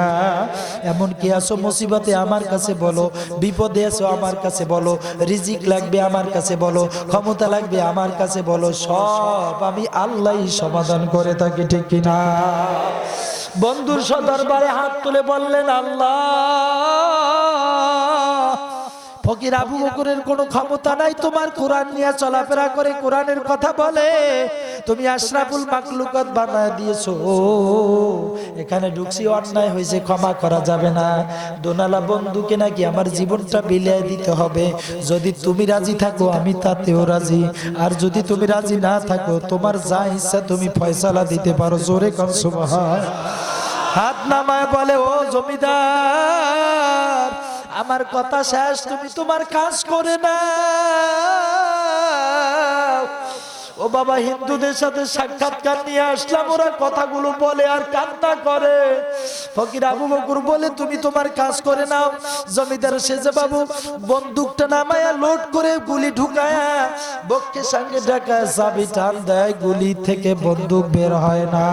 এমন কে আছো মুসিবতে, আমার কাছে বলো, বিপদে আছো আমার কাছে বলো, রিজিক লাগবে আমার কাছে বলো, ক্ষমতা লাগবে আমার কাছে বলো, সব আমি আল্লাহই সমাধান করে থাকি, ঠিক কি না? বন্ধুর দরবারে হাত তুলে বললেন, আল্লাহ। ফকির আবু বকরের কোনো ক্ষমতা নাই, তোমার কোরআন নিয়ে চলাফেরা করে, কোরআনের কথা বলে, তুমি আশরাফুল মাখলুকাত বানায় দিয়েছো, এখানে ঢুকছি, অন্যায় হয়েছে, ক্ষমা করা যাবে না, দোনালা বন্ধুকে নাকি আমার জীবনটা বিলিয়ে দিতে হবে, যদি তুমি রাজি থাকো আমি তাতেও রাজি, আর যদি তুমি রাজি না থাকো তোমার যা ইচ্ছা তুমি ফয়সালা দিতে পারো। জোরে কর সুবহান। হাত নামায় বলে, ও জমিদার আমার কথা শেষ, তুমি তোমার কাজ করে না। ও বাবা, হিন্দুদের সাথে সাক্ষাৎকার নিয়ে আসলাম, ওরা কথাগুলো বলে আর কান্না করে। ফকির আবু বকর বলে, তুমি তোমার কাজ করে নাও। জমিদার সেজে বাবু বন্দুকটা নামায়া লোড করে গুলি ঢুকায়া বক্ষের সঙ্গে ঢাকায় চাবি টান দেয়, গুলি থেকে বন্দুক বের হয় না।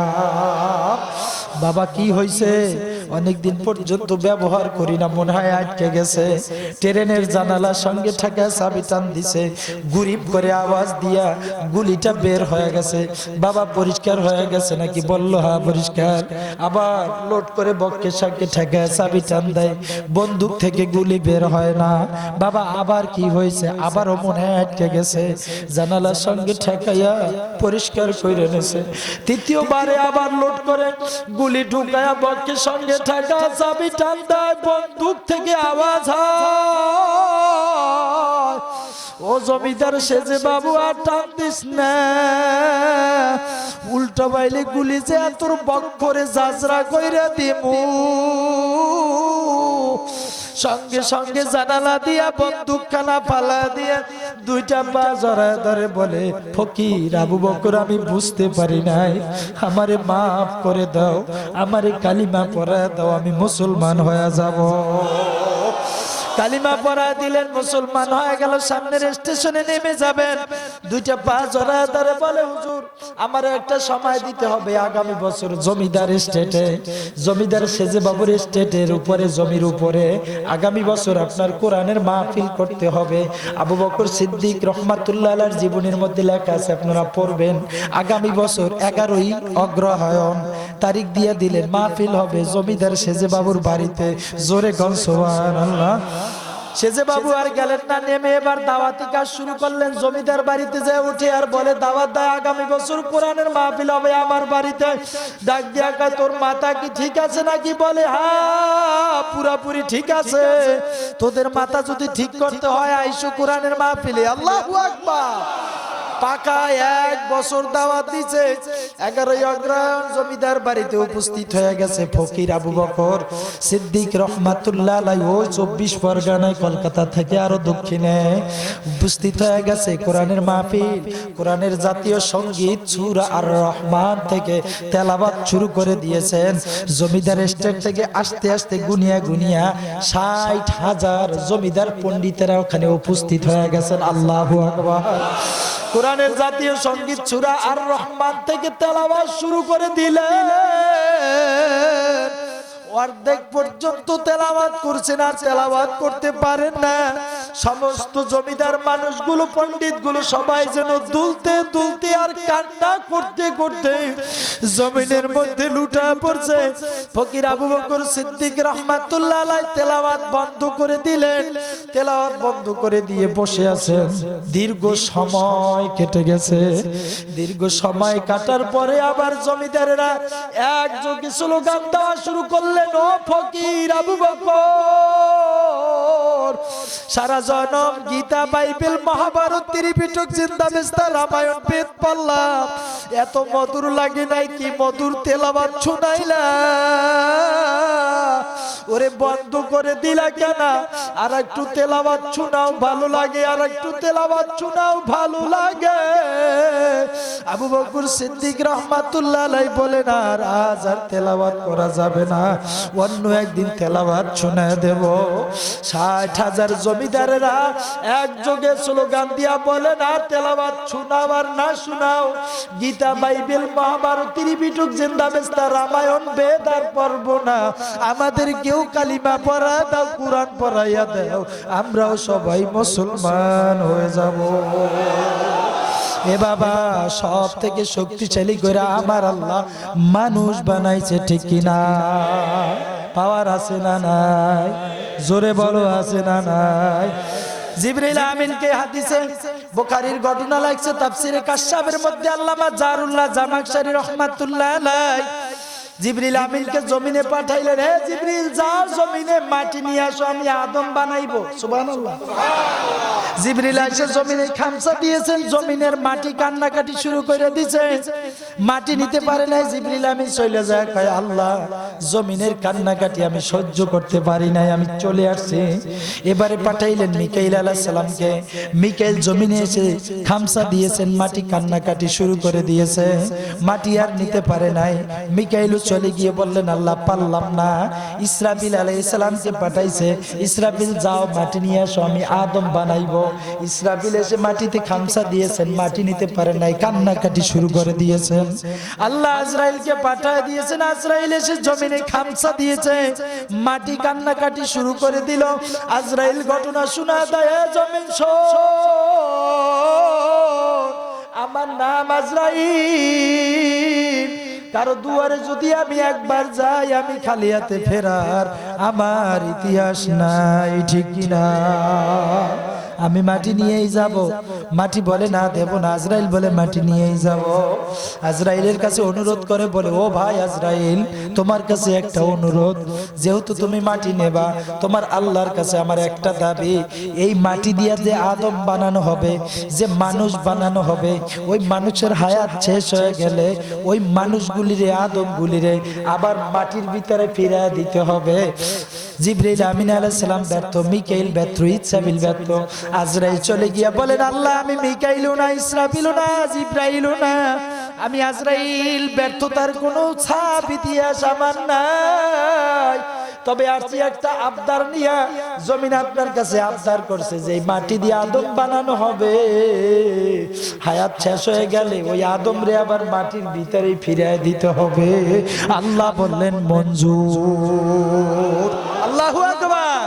বাবা কি হয়েছে? অনেকদিন পর্যন্ত ব্যবহার করি না, মনে হয় আটকে গেছে। ট্রেনের জানালার সঙ্গে ঠাকা চাবি টান দিছে, গুরিব করে আওয়াজ দিয়া গুলিটা বের হয়ে গেছে। বাবা পরিষ্কার হয়ে গেছে নাকি? বলল হ্যাঁ পরিষ্কার। আবার লোড করে বক্ষের সঙ্গে ঠাকা চাবি টান দেয়, বন্দুক থেকে গুলি বের হয় না। বাবা আবার কি হয়েছে? আবারও মনে হয় আটকে গেছে, জানালার সঙ্গে ঠেকাইয়া পরিষ্কার করে নেছে। তৃতীয়বারে আবার লোড করে গুলি ঢুকায়া বক্ষের সঙ্গে ঠাকা চাবি টান দেয়, বন্দুক থেকে আওয়াজ হয়, ও জমিদার সেজে বাবু আর টান দিস না, উল্টো বাইলে গুলি যে তোর বক্ষরে জাজরা কইরা দিমু। সঙ্গে সঙ্গে জানালা দিয়া বন্দুক খানা ফালা দিয়া দুইটা পা জড়ায় ধরে বলে, ফকির আবু বকর আমি বুঝতে পারি নাই, আমারে মাফ করে দাও, আমারে কালিমা পড়ায় দাও, আমি মুসলমান হয়ে যাব। কালিমা পড়া দিলেন, মুসলমান হয়ে গেল। সামনের স্টেশনে নেমে যাবেন, দুইটা পা জড়ায় ধরে বলে, হুজুর আমার একটা সময় দিতে হবে, আগামী বছর জমিদার স্টেটে, জমিদার সেজে বাবুর স্টেটের উপরে, জমির উপরে আগামী বছর আপনার কোরআনের মাহফিল করতে হবে। আবু বকর সিদ্দিক রহমাতুল্লাহ আলাইহির জীবনের মধ্যে লেখা আছে, আপনারা পড়বেন। আগামী বছর 11ই অগ্রহায়ণ তারিখ দিয়ে দিলেন, মাহফিল হবে জমিদার সেজে বাবুর বাড়িতে। জোরে গণ সুবহানাল্লাহ। সেজে বাবু আর গেলেন না, নেমে এবার দাওয়াতি কাজ শুরু করলেন। জমিদার বাড়িতে যায় উঠে আর বলে, দাওয়াত দেয়, আগামী বছর কোরআনের মাহফিল হবে আমার বাড়িতে। ডাক দিয়া কয়, তোর মাথা কি ঠিক আছে নাকি? বলে, হ্যাঁ পুরাপুরি ঠিক আছে। তোদের মাথা যদি ঠিক করতে হয় আইসো কোরআনের মাহফিলে। আল্লাহু আকবার। পাকা 1 বছর দাওয়াত দিছে। 11ই অগ্রহায়ণ জমিদার বাড়িতে উপস্থিত হয়ে গেছে ফকির আবু বকর সিদ্দিক রহমাতুল্লাহ আলাইহি। ওই 24 পরগনায়, কলকাতা থেকে আরো দক্ষিণে উপস্থিত হয়ে গেছে কোরআনের মাহফিল। কোরআনের জাতীয় সঙ্গীত সূরা আর রহমান থেকে তেলাওয়াত শুরু করে দিয়েছেন। জমিদার স্টেট থেকে আস্তে আস্তে গুনিয়া গুনিয়া 60,000 জমিদার পণ্ডিতেরা ওখানে উপস্থিত হয়ে গেছেন। আল্লাহু আকবার। কোরআনের জাতীয় সঙ্গীত সূরা আর রহমান থেকে তেলাওয়াত শুরু করে দিলেন। অর্ধেক পর্যন্ত তেলাওয়াত করছেন, আর তেলাওয়াত করতে পারেন না। সমস্ত জমিদার মানুষগুলো, পণ্ডিতগুলো সবাই যেন দুলতে দুলতে আর কান্না করতে করতে জমিনের মধ্যে লুটা পড়ছে। ফকির আবু বকর সিদ্দিক রহমাতুল্লাহ আলাইহি তেলাওয়াত বন্ধ করে দিলেন। তেলাওয়াত বন্ধ করে দিয়ে বসে আছেন। দীর্ঘ সময় কেটে গেছে। দীর্ঘ সময় কাটার পরে আবার জমিদারেরা একযোগে স্লোগান দেওয়া শুরু করলেন, ও ফকির আবু বকর, সারা জনম গীতা, বাইবেল, মহাভারত, ত্রিপিটক, জিন্দাবেস্তা, রামায়ণ, বেদ পড়লাম, এত মধুর লাগে নাই, কি মধুর তেলাওয়াত শুনাইলা। ওরে বন্ধ করে দিলা কেন? আর একটু তেলাওয়াত শোনাও, ভালো লাগে, আর একটু তেলাওয়াত শোনাও, ভালো লাগে। আবু বকর সিদ্দিক রহমাতুল্লাহ আলাইহি বলেন, আর আজ আর তেলাওয়াত করা যাবে না, অন্য একদিন তেলাওয়াত শোনায় দেব। 60,000 জমিদারেরা একযোগে স্লোগান দিয়া বলেন, আর তেলাওয়াত শোনাও আর না শোনাও, গীতা, বাইবেল, মহাভারত, ত্রিপিটক, জিন্দাবেস্তা, রামায়ণ, বেদ আর পড়ব না, আমাদের কেউ কালিমা পড়া দাও, কোরআন পড়াইয়া দাও, আমরাও সবাই মুসলমান হয়ে যাব। এ বাবা, সব থেকে শক্তিশালী করে আমার আল্লাহ মানুষ বানাইছে, ঠিক কিনা? পাওয়ার আছে না নাই? জোরে বলো, আছে না নাই? জিবরিল আমিনকে হাদিসে বুখারীর ঘটনা লাগছে, তাফসীরে কাশফের মধ্যে আল্লামা জারুল্লাহ জামাখশরী রাহমাতুল্লাহ আলাইহি জিবরিল আমিনকে জমিনে পাঠাইলেন, হে জিবরিল, যাও জমিনে মাটি নিয়ে আসো, আমি আদম বানাইবো। সুবহানাল্লাহ। জিবরিল এসে জমিনে খামসা দিয়েছেন, জমিনের মাটি কান্নাকাটি শুরু করে দিয়েছে। মাটি নিতে পারে নাই। জিবরিল আমিন চলে যায়, কয়, আল্লাহ, জমিনের কান্নাকাটি আমি সহ্য করতে পারি নাই, আমি চলে আসছি। এবারে পাঠাইলেন মিকাইল আলাইহিস সালামকে। মিকাইল জমিনে এসে খামসা দিয়েছেন, মাটি কান্নাকাটি শুরু করে দিয়েছে। মাটি আর নিতে পারে নাই। মিকাইল চলে গিয়ে বললেন, আল্লাহ, পারলাম না। ইসরাফিল আলাইহিস সালামকে পাঠাইছে, ইসরাফিল, যাও মাটি নিয়ে আসো, আমি আদম বানাইবো। ইসরাফিল এসে মাটিতে খামসা দিয়েছেন, মাটি নিতে পারে নাই, কান্নাকাটি শুরু করে দিয়েছেন। আল্লাহ আজরাইলকে পাঠিয়ে দিয়েছেন, আজরাইল এসে জমিনে খামসা দিয়েছে, মাটি কান্নাকাটি শুরু করে দিল। আজরাইল ঘটনা শোনা দেয়, জমিন শোন, আমার নাম আজরাইল, কারো দুয়ারে যদি আমি একবার যাই, আমি খালি হাতে ফেরার আমার ইতিহাস নাই, ঠিক কিনা? আমি মাটি নিয়েই যাব। মাটি বলে, না, দেব না। আজরাইল বলে, মাটি নিয়েই যাব। আজরাইলের কাছে অনুরোধ করে, বলে, ও ভাই আজরাইল, তোমার কাছে একটা অনুরোধ, যেহেতু তুমি মাটি নেবা, তোমার আল্লাহর কাছে আমার একটা দাবি, এই মাটি দিয়া যে আদম বানানো হবে, যে মানুষ বানানো হবে, ওই মানুষের হায়াত শেষ হয়ে গেলে ওই মানুষগুলিরে, আদমগুলিরে আবার মাটির ভিতরে ফিরিয়ে দিতে হবে। জিবরিল আমিন আলাইহিস সালাম ব্যর্থ, মিকাইল ব্যর্থ, ইসরাফিল ব্যর্থ। আজরাইল চলে গিয়া বলেন, আল্লাহ, আমি মিকাইলও না, ইসরাফিলও না, জিবরাইলও না, আমি আজরাইল, ব্যর্থতার কোনো ছাপ ইতিহাস আমার নাই। তবে আসছি একটা আবদার নিয়ে। জমিন আপনার কাছে আবদার করছে যে এই মাটি দিয়ে আদম বানানো হবে, হায়াত শেষ হয়ে গেলে ওই আদম রে আবার মাটির ভিতরেই ফিরিয়ে দিতে হবে। আল্লাহ বললেন মঞ্জুর। আল্লাহু আকবার।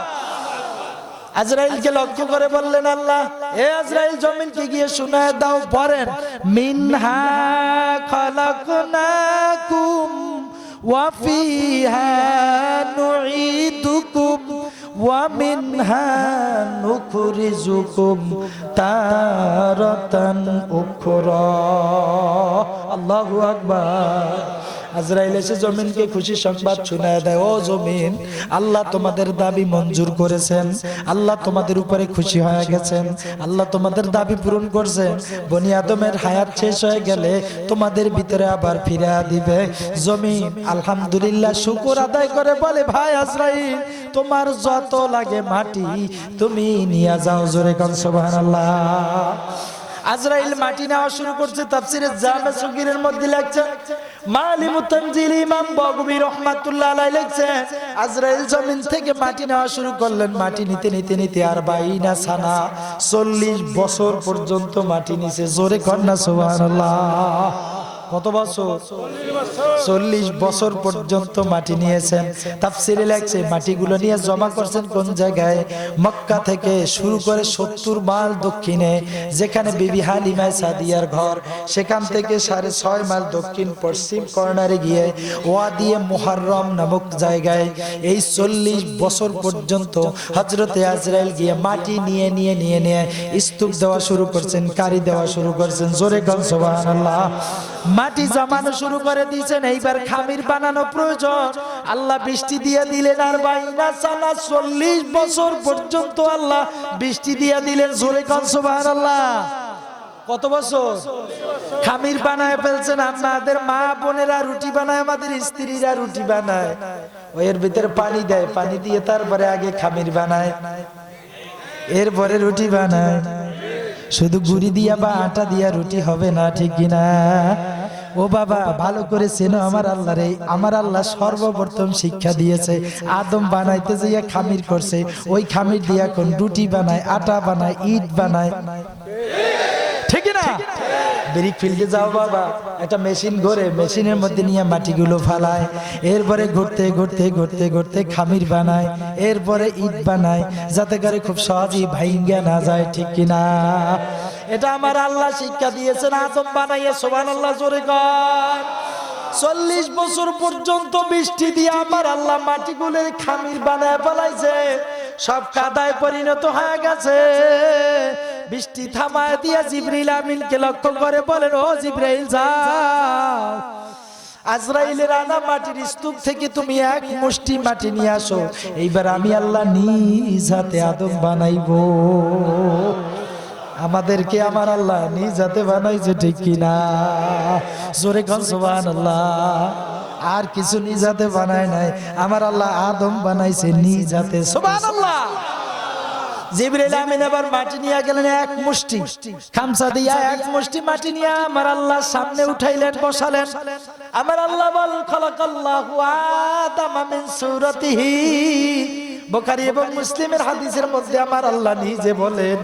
আজরাইলকে লক্ষ্য করে বললেন আল্লাহ, এ আজরাইল জমিনকে গিয়ে শোনায় দাও, পড়েন মিনহা খালাকনাকুম ওয়া ফিহা নুঈদুকুম ওয়া মিনহা নুখরিজুকুম তারাতান উখরা। আল্লাহু আকবার। আজরাইল এসে জমিনকে খুশি সংবাদ শোনায় দেয়, ও জমিন, আল্লাহ তোমাদের দাবি মঞ্জুর করেছেন, আল্লাহ তোমাদের উপরে খুশি হয়ে গেছেন, আল্লাহ তোমাদের দাবি পূরণ করছেন। বনি আদমের হায়াত শেষ হয়ে গেলে তোমাদের ভিতরে আবার ফিরে দিবে। জমিন আলহামদুলিল্লাহ শুকর আদায় করে বলে, ভাই আজরাইল, তোমার যত লাগে মাটি তুমি নিয়ে যাও। জোরে কোন সুবহানাল্লাহ। আজরাইল মাটি নেওয়া শুরু করছে। তাফসীরে জামে সগীরের মধ্যে লেখছে, মালিমুত তানজিল ইমাম বগবী রাহমাতুল্লাহ আলাইহি লিখছেন, আজরাইল জমিন থেকে মাটি নেওয়া শুরু করলেন। মাটি নিতে নিতে নিতে আর 42 সানা 40 বছর পর্যন্ত মাটি নিছে। জোরে কন্না সুবহানাল্লাহ। কত বছর? 40 বছর পর্যন্ত মাটি নিয়েছেন। তাফসীরে লেখছে মাটিগুলো নিয়ে জমা করছেন কোন জায়গায়? মক্কা থেকে শুরু করে 70 মাইল দক্ষিণে যেখানে বিবি হালিমা সাদিয়ার ঘর, সেখান থেকে 6.5 মাইল দক্ষিণ পশ্চিম কর্নারে গিয়ে ওয়াদিয়ে মুহাররম নামক জায়গায় এই 40 বছর পর্যন্ত হযরতে আজরাইল গিয়ে মাটি নিয়ে নিয়ে নিয়ে নিয়ে স্তূপ দেওয়া শুরু করছেন, কারি দেওয়া শুরু করছেন। জোরে কোন সুবহানাল্লাহ। মাটি জমানো শুরু করে দিয়েছেন। এইবার খামির বানানো প্রয়োজন। আল্লাহ বৃষ্টি দিয়ে দিলেন। আর 42 সানা 40 বছর পর্যন্ত আল্লাহ বৃষ্টি দিয়ে দিলেন। জোরে কোন সুবহানাল্লাহ। কত বছর? খামির বানায় ফেলছেন। আমাদের মা বোনেরা রুটি বানায়, আমাদের স্ত্রীরা রুটি বানায়, এর ভিতরে পানি দেয়, পানি দিয়ে তারপরে আগে খামির বানায়, এরপরে রুটি বানায়। শুধু গুড়ি দিয়া বা আটা দিয়া রুটি হবে না, ঠিক কিনা? ও বাবা, ভালো করে চেনো আমার আল্লাহ রে। আমার আল্লাহ সর্বপ্রথম শিক্ষা দিয়েছে, আদম বানাইতে যাইয়া খামির করছে, ওই খামির দিয়া কোন রুটি বানায়, আটা বানায়, ইট বানায়, ঠিক না? ব্রিক ফিল্ডে যাও বাবা, একটা মেশিন ঘোরে, মেশিনের মধ্যে নিয়ে মাটিগুলো ফালায়, এরপরে ঘুরতে ঘুরতে ঘুরতে ঘুরতে খামির বানায়, এরপরে ইট বানায়, যাতে করে খুব সহজেই ভাইঙ্গা না যায়, ঠিক কিনা? এটা আমার আল্লাহ শিক্ষা দিয়েছেন আদম বানাইয়ে। সুবহানাল্লাহ। জোরে কর। 40 বছর পর্যন্ত বৃষ্টি দিয়ে আমার আল্লাহ মাটিগুলো খামির বানায় ফেলাইছে, সব কাদায় পরিণত হয়ে গেছে। বৃষ্টি থামায় দিয়া জিবরিল আমিনকে লক্ষ্য করে বলেন, ও জিবরাইল, যাও আজরাইলের আনা মাটির স্তূপ থেকে তুমি এক মুষ্টি মাটি নিয়ে আসো। এইবার আমি আল্লাহ নিজ হাতে আদম বানাইবো। আমাদেরকে আমার আল্লাহ নিজ হাতে বানাইছে, ঠিক কিনা? জোরে কোন সুবহানাল্লাহ। আর কিছু নিজ হাতে বানায় নাই, আমার আল্লাহ আদম বানাইছে নিজ হাতে। সুবহানাল্লাহ। জিবরিল আমিন আবার মাটি নিয়ে গেলেন, এক মুষ্টি খামসা দিয়া এক মুষ্টি মাটি নিয়ে আমার আল্লাহ সামনে উঠাইলেন, বসালেন। আমার আল্লাহ বল, খালাকাল্লাহু আদাম মিন সূরাতিহি। বুখারী এবং মুসলিমের হাদিসের মধ্যে আমার আল্লাহ নিজে বলেন,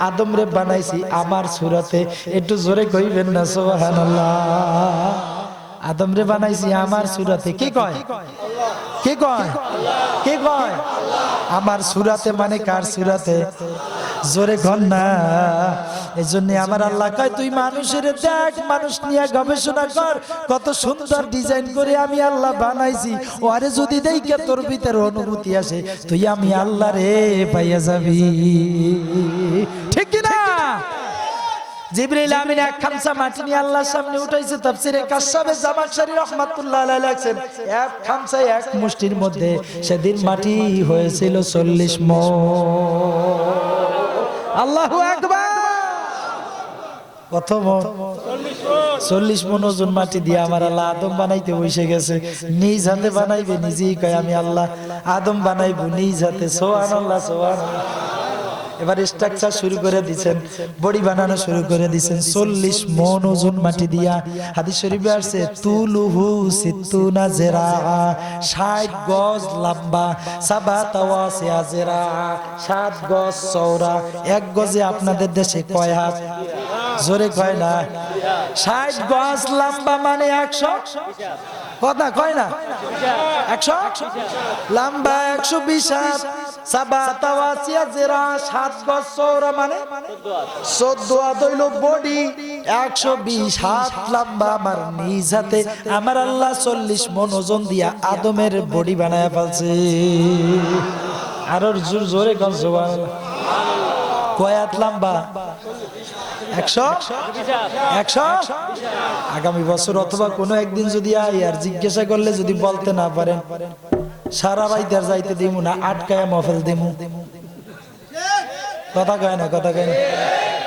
আদম রে বানাইছি আমার সূরাতে। একটু জোরে কইবেন না সুবহানাল্লাহ। আদম রে বানাইছি আমার সূরাতে। কি কয়? কে কয়? কে কয়? আমার সূরাতে মানে কার সূরাতে? জোরে কর না। এজন্য আমার আল্লাহ কয়, তুই মানুষের দেখ, মানুষ নিয়ে গবেষণা কর, কত সুন্দর ডিজাইন করে আমি আল্লাহ বানাইছি। ওরে যদি দেখে তোর ভিতরে অনুভূতি আসে, তুই আমি আল্লাহ রে পাইয়া যাবি, ঠিক কি না? জিবরিল আমিন এক খামসা মাটি নিয়ে আল্লাহর সামনে উঠাইছে। তাফসীরে কাশশাফে জামাখশরী রাহমাতুল্লাহ আলাইহি লেখেন, এক খামসায় এক মুষ্টির মধ্যে সেদিন মাটি হয়েছিল 40 মণ। আল্লাহু আকবার। কত মণ? 40 মণ ওজন মাটি দিয়ে আমার আল্লাহ আদম বানাইতে বসে গেছে। নিজ হাতে বানাইবে, নিজেই কয় আমি আল্লাহ আদম বানাইবো নিজ হাতে। সুবহানাল্লাহ, সুবহানাল্লাহ। এবার স্ট্রাকচার শুরু করে দিয়েছেন, বডি বানানো শুরু করে দিয়েছেন। 40 মণ ওজন মাটি দিয়া। হাদিস শরীফে আছে তুলুহু সিত্তুনা জিরা, 60 গজ লম্বা, সাবাতা ওয়াসিয়া জিরা, 7 গজ চওড়া। 1 গজে আপনাদের দেশে কয় হাত? জোরে কয় না। 60 গজ লম্বা মানে 100, কথা কয় না, 100 লম্বা 120 হাত। সাবাতা ওয়াসিয়া জিরা, 7 গজ চওড়া মানে 14 হাত হইল বডি। 120 হাত লম্বা আমার নিজ হাতে আমার আল্লাহ 40 মণ ওজন দিয়া আদমের বডি বানায় ফেলছে। আর জোরে কোন সুবহানাল্লাহ। কয় হাত লম্বা? 100। আগামী বছর অথবা কোনো একদিন যদি আর জিজ্ঞাসা করলে যদি বলতে না পারেন, সারা রাইতে যাইতে দিমু না, আটকায় মফেল দিমু। কথা কয় না, কথা কয় না।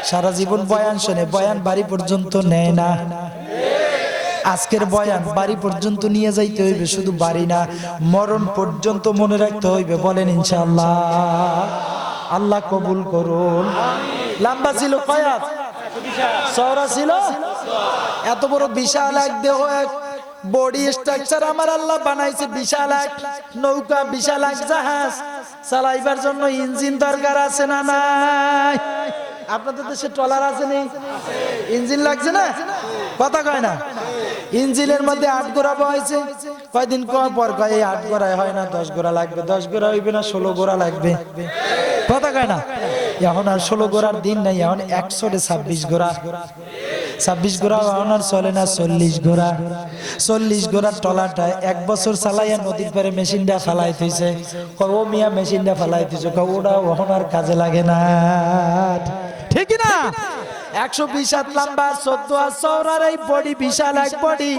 সারা জীবন বয়ান শোনে, বয়ান বাড়ি পর্যন্ত নেয় না। আজকের বয়ান বাড়ি পর্যন্ত নিয়ে যাইতে হইবে, শুধু বাড়ি না, মরণ পর্যন্ত মনে রাখতে হইবে। বলেন ইনশাআল্লাহ। আল্লাহ কবুল করুন। লম্বা ছিল কয় হাত? চওড়া ছিল? এত বড় বিশাল এক দেহ, এক বডি স্ট্রাকচার আমার আল্লাহ বানাইছে। বিশাল এক নৌকা, বিশাল এক জাহাজ চালাইবার জন্য ইঞ্জিন দরকার আছে না নাই? আপনাদের দেশে ট্রলার আছে নেই? ইঞ্জিন লাগছে না? কথা কয় না। ইঞ্জিনের মধ্যে 8 গোড়া বহাইছে, কয়দিন পর কয় 8 গোড়ায় হয় না, 10 গোড়া লাগবে। 10 গোড়া হইবে না, 16 গোড়া লাগবে। কথা কয় না। এখন আর 16 গোড়ার দিন নাই, এখন 126 গোড়া। 26 গোড়া এখন আর চলে না, 40 গোড়া। 40 গোড়ার ট্রলারটা 1 বছর চালাইয়া নদীর পারে মেশিনটা ফেলাই থইছে। ও মিয়া মেশিনটা ফেলাই থইছে, ওটা এখন আর কাজে লাগে না। ঠিক না? 120 হাত লম্বা, 14 হাত চওড়ার এই বডি, বিশাল এক বডি।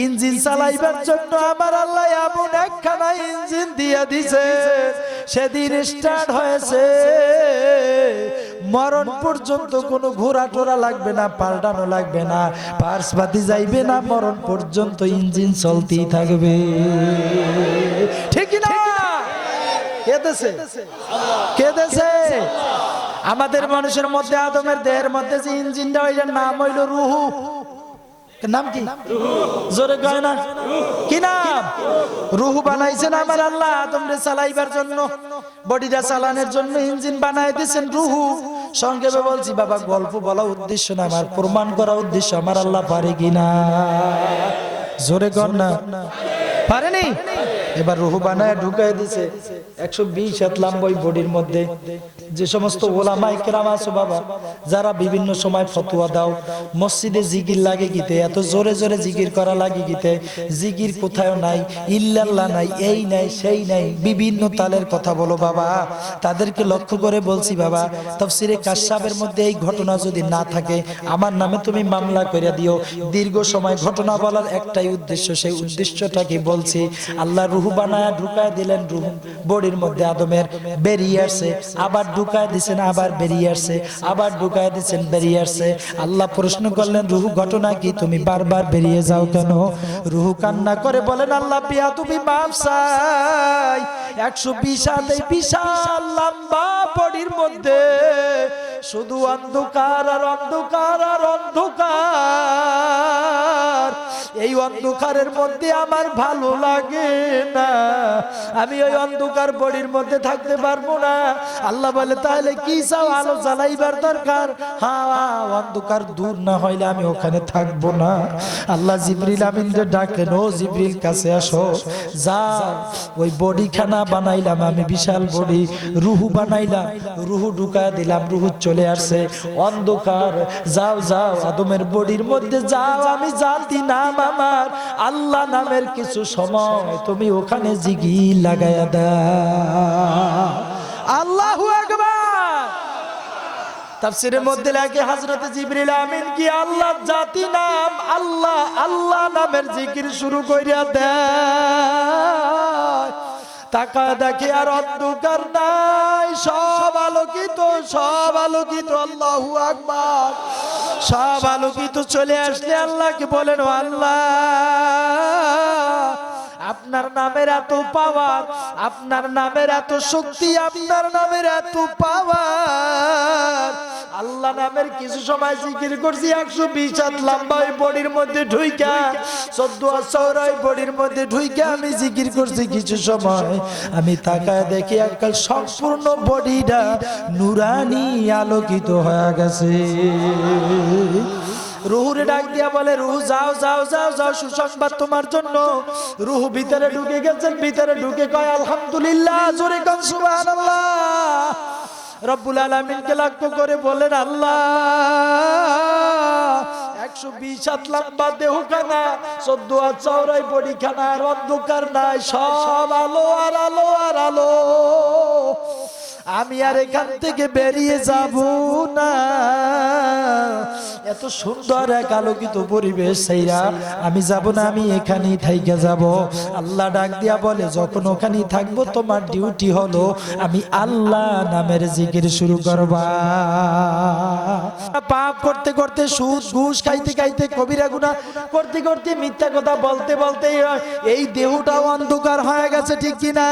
ইঞ্জিন চালাইবার জন্য আমার আল্লাহ এমন একখানা ইঞ্জিন দিয়ে দিছে, সেদিন স্টার্ট হয়েছে। মরণ পর্যন্ত কোনো ঘোরা টোরা লাগবে না, পাল্টানো লাগবে না, পার্স বাতি যাইবে না, মরণ পর্যন্ত ইঞ্জিন চলতেই থাকবে। ঠিক না? কে দেশে? কে দেশে? আমাদের মানুষের মধ্যে, আদমের দেহের মধ্যে যে ইঞ্জিনটা, ওইটার নাম হইল রুহু। নাম কি? জোরে কয় না। কি নাম? রুহু বানাইছেন আমার আল্লাহ আদমরে চালাইবার জন্য, বডিটা চালানোর জন্য ইঞ্জিন বানাই দিয়েছেন রুহু। সংক্ষেপে বলছি বাবা, গল্প বলা উদ্দেশ্য না আমার, প্রমাণ করা উদ্দেশ্য আমার আল্লাহ পারে কিনা। জোরে কর না। পারেনি? এবার রুহু বানায় ঢুকাই দিছে 120 হাত লম্বা ওই বডির মধ্যে। যে সমস্ত ওলামায়ে কেরাম আছো বাবা, যারা বিভিন্ন সময় ফতোয়া দাও, মসজিদে জিকির লাগে গিতে, এত জোরে জোরে জিকির করা লাগে গিতে, জিকির কোথাও নাই, ইল্লাল্লাহ নাই, এই নাই সেই নাই, বিভিন্ন তালের কথা বলো বাবা। তাদেরকে লক্ষ্য করে বলছি বাবা, তাফসিরে কাশফের মধ্যে এই ঘটনা যদি না থাকে, আমার নামে তুমি মামলা করে দিও। দীর্ঘ সময় ঘটনা বলার একটাই উদ্দেশ্য, সেই উদ্দেশ্যটাকে বলছি। আল্লাহ রুহু বানায়া ঢুকায় দিলেন, রুহু বডির মধ্যে আদমের, বেরিয়ে আসছে, আবার ঢুকায় দিছেন, আবার বেরিয়ে আসছে, আবার ঢুকায় দিছেন, বেরিয়ে আসছে। আল্লাহ প্রশ্ন করলেন, রুহু ঘটনা কি? তুমি বারবার বেরিয়ে যাও কেন? রুহু কান্না করে বলেন, আল্লাহ পিয়া তুমি মাফ চাই। 120 হাত এই বিশাল লম্বা বডির মধ্যে শুধু অন্ধকার আর অন্ধকার আর অন্ধকার। এই অন্ধকারের মধ্যে আমার ভালো লাগে না, আমি ওই অন্ধকার বডির মধ্যে থাকতে পারবো না। আল্লাহ বলে, তাহলে কি চাও? আলো জ্বালাইবার দরকার। হ্যাঁ, অন্ধকার দূর না হইলে আমি ওখানে থাকবো না। আল্লাহ জিবরিল আমিনকে ডাকেন, ও জিবরিল কাছে আসো, যাও ওই বডি খানা বানাইলাম আমি, বিশাল বডি, রুহু বানাইলাম, রুহু ঢুকা দিলাম, রুহু চলে আসছে। অন্ধকার, যাও যাও আদমের বডির মধ্যে যাও, আমি জাতি নাম আমার আল্লাহ নামের কিছু সময় তুমি ওখানে জিগির লাগায়া দাও। আল্লাহু আকবার। তাফসীরের মধ্যে লাগে হযরত জিবরিল আমিন কি আল্লাহ জাতি নাম, আল্লাহ আল্লাহ নামের জিকির শুরু কইরা দেয়। তাকা দেখে আর অন্ধকার নাই, সব আলোকিত, সব আলোকিত। আল্লাহু আকবার। সব আলোকিত চলে আসলে আল্লাহকে বলেন, ও আল্লাহ আপনার নামের এত পাওয়ার, আপনার নামের এত শক্তি, আপনার নামের এত পাওয়ার। আল্লাহ নামের কিছু সময় জিকির করছি 120 হাত লম্বা ওই বডির মধ্যে ঢুইকা, 14 হাত চওড়া ওই বডির মধ্যে ঢুইকা আমি জিকির করছি কিছু সময়। আমি তাকায় দেখি এককাল সম্পূর্ণ বডিটা নুরানি আলোকিত হয়ে গেছে। রুহুরে ডাক দিয়া বলে, রুহু যাও যাও যাও যাও, সুসংবাদ তোমার জন্য। রুহু ভিতরে ঢুকে গেছেন, ভিতরে ঢুকে কয় আলহামদুলিল্লাহ, জোরে কোন সুবহানাল্লাহ। রব্বুল আলামিনকে লক্ষ্য করে বলেন, আল্লাহ 120 হাত লম্বা দেহখানা, 14 হাত চওড়াই বডিখানা, আর অন্ধকার নাই, সব আলো আর আলো আর আলো। আমি আর এখান থেকে বেরিয়ে যাব না। এত সুন্দর এক আলোকিত পরিবেশ সেইরা আমি যাব না, আমি এখানেই থাইকা যাব। আল্লাহ ডাক দিয়া বলে, যখন ওখানেই থাকবো তোমার ডিউটি হলো আমি আল্লাহ নামের জিকির শুরু করবা। পাপ করতে করতে, সুদ ঘুষ খাইতে খাইতে, কবিরা গুনাহ করতে করতে, মিথ্যা কথা বলতে বলতে এই দেহটাও অন্ধকার হয়ে গেছে, ঠিক কিনা?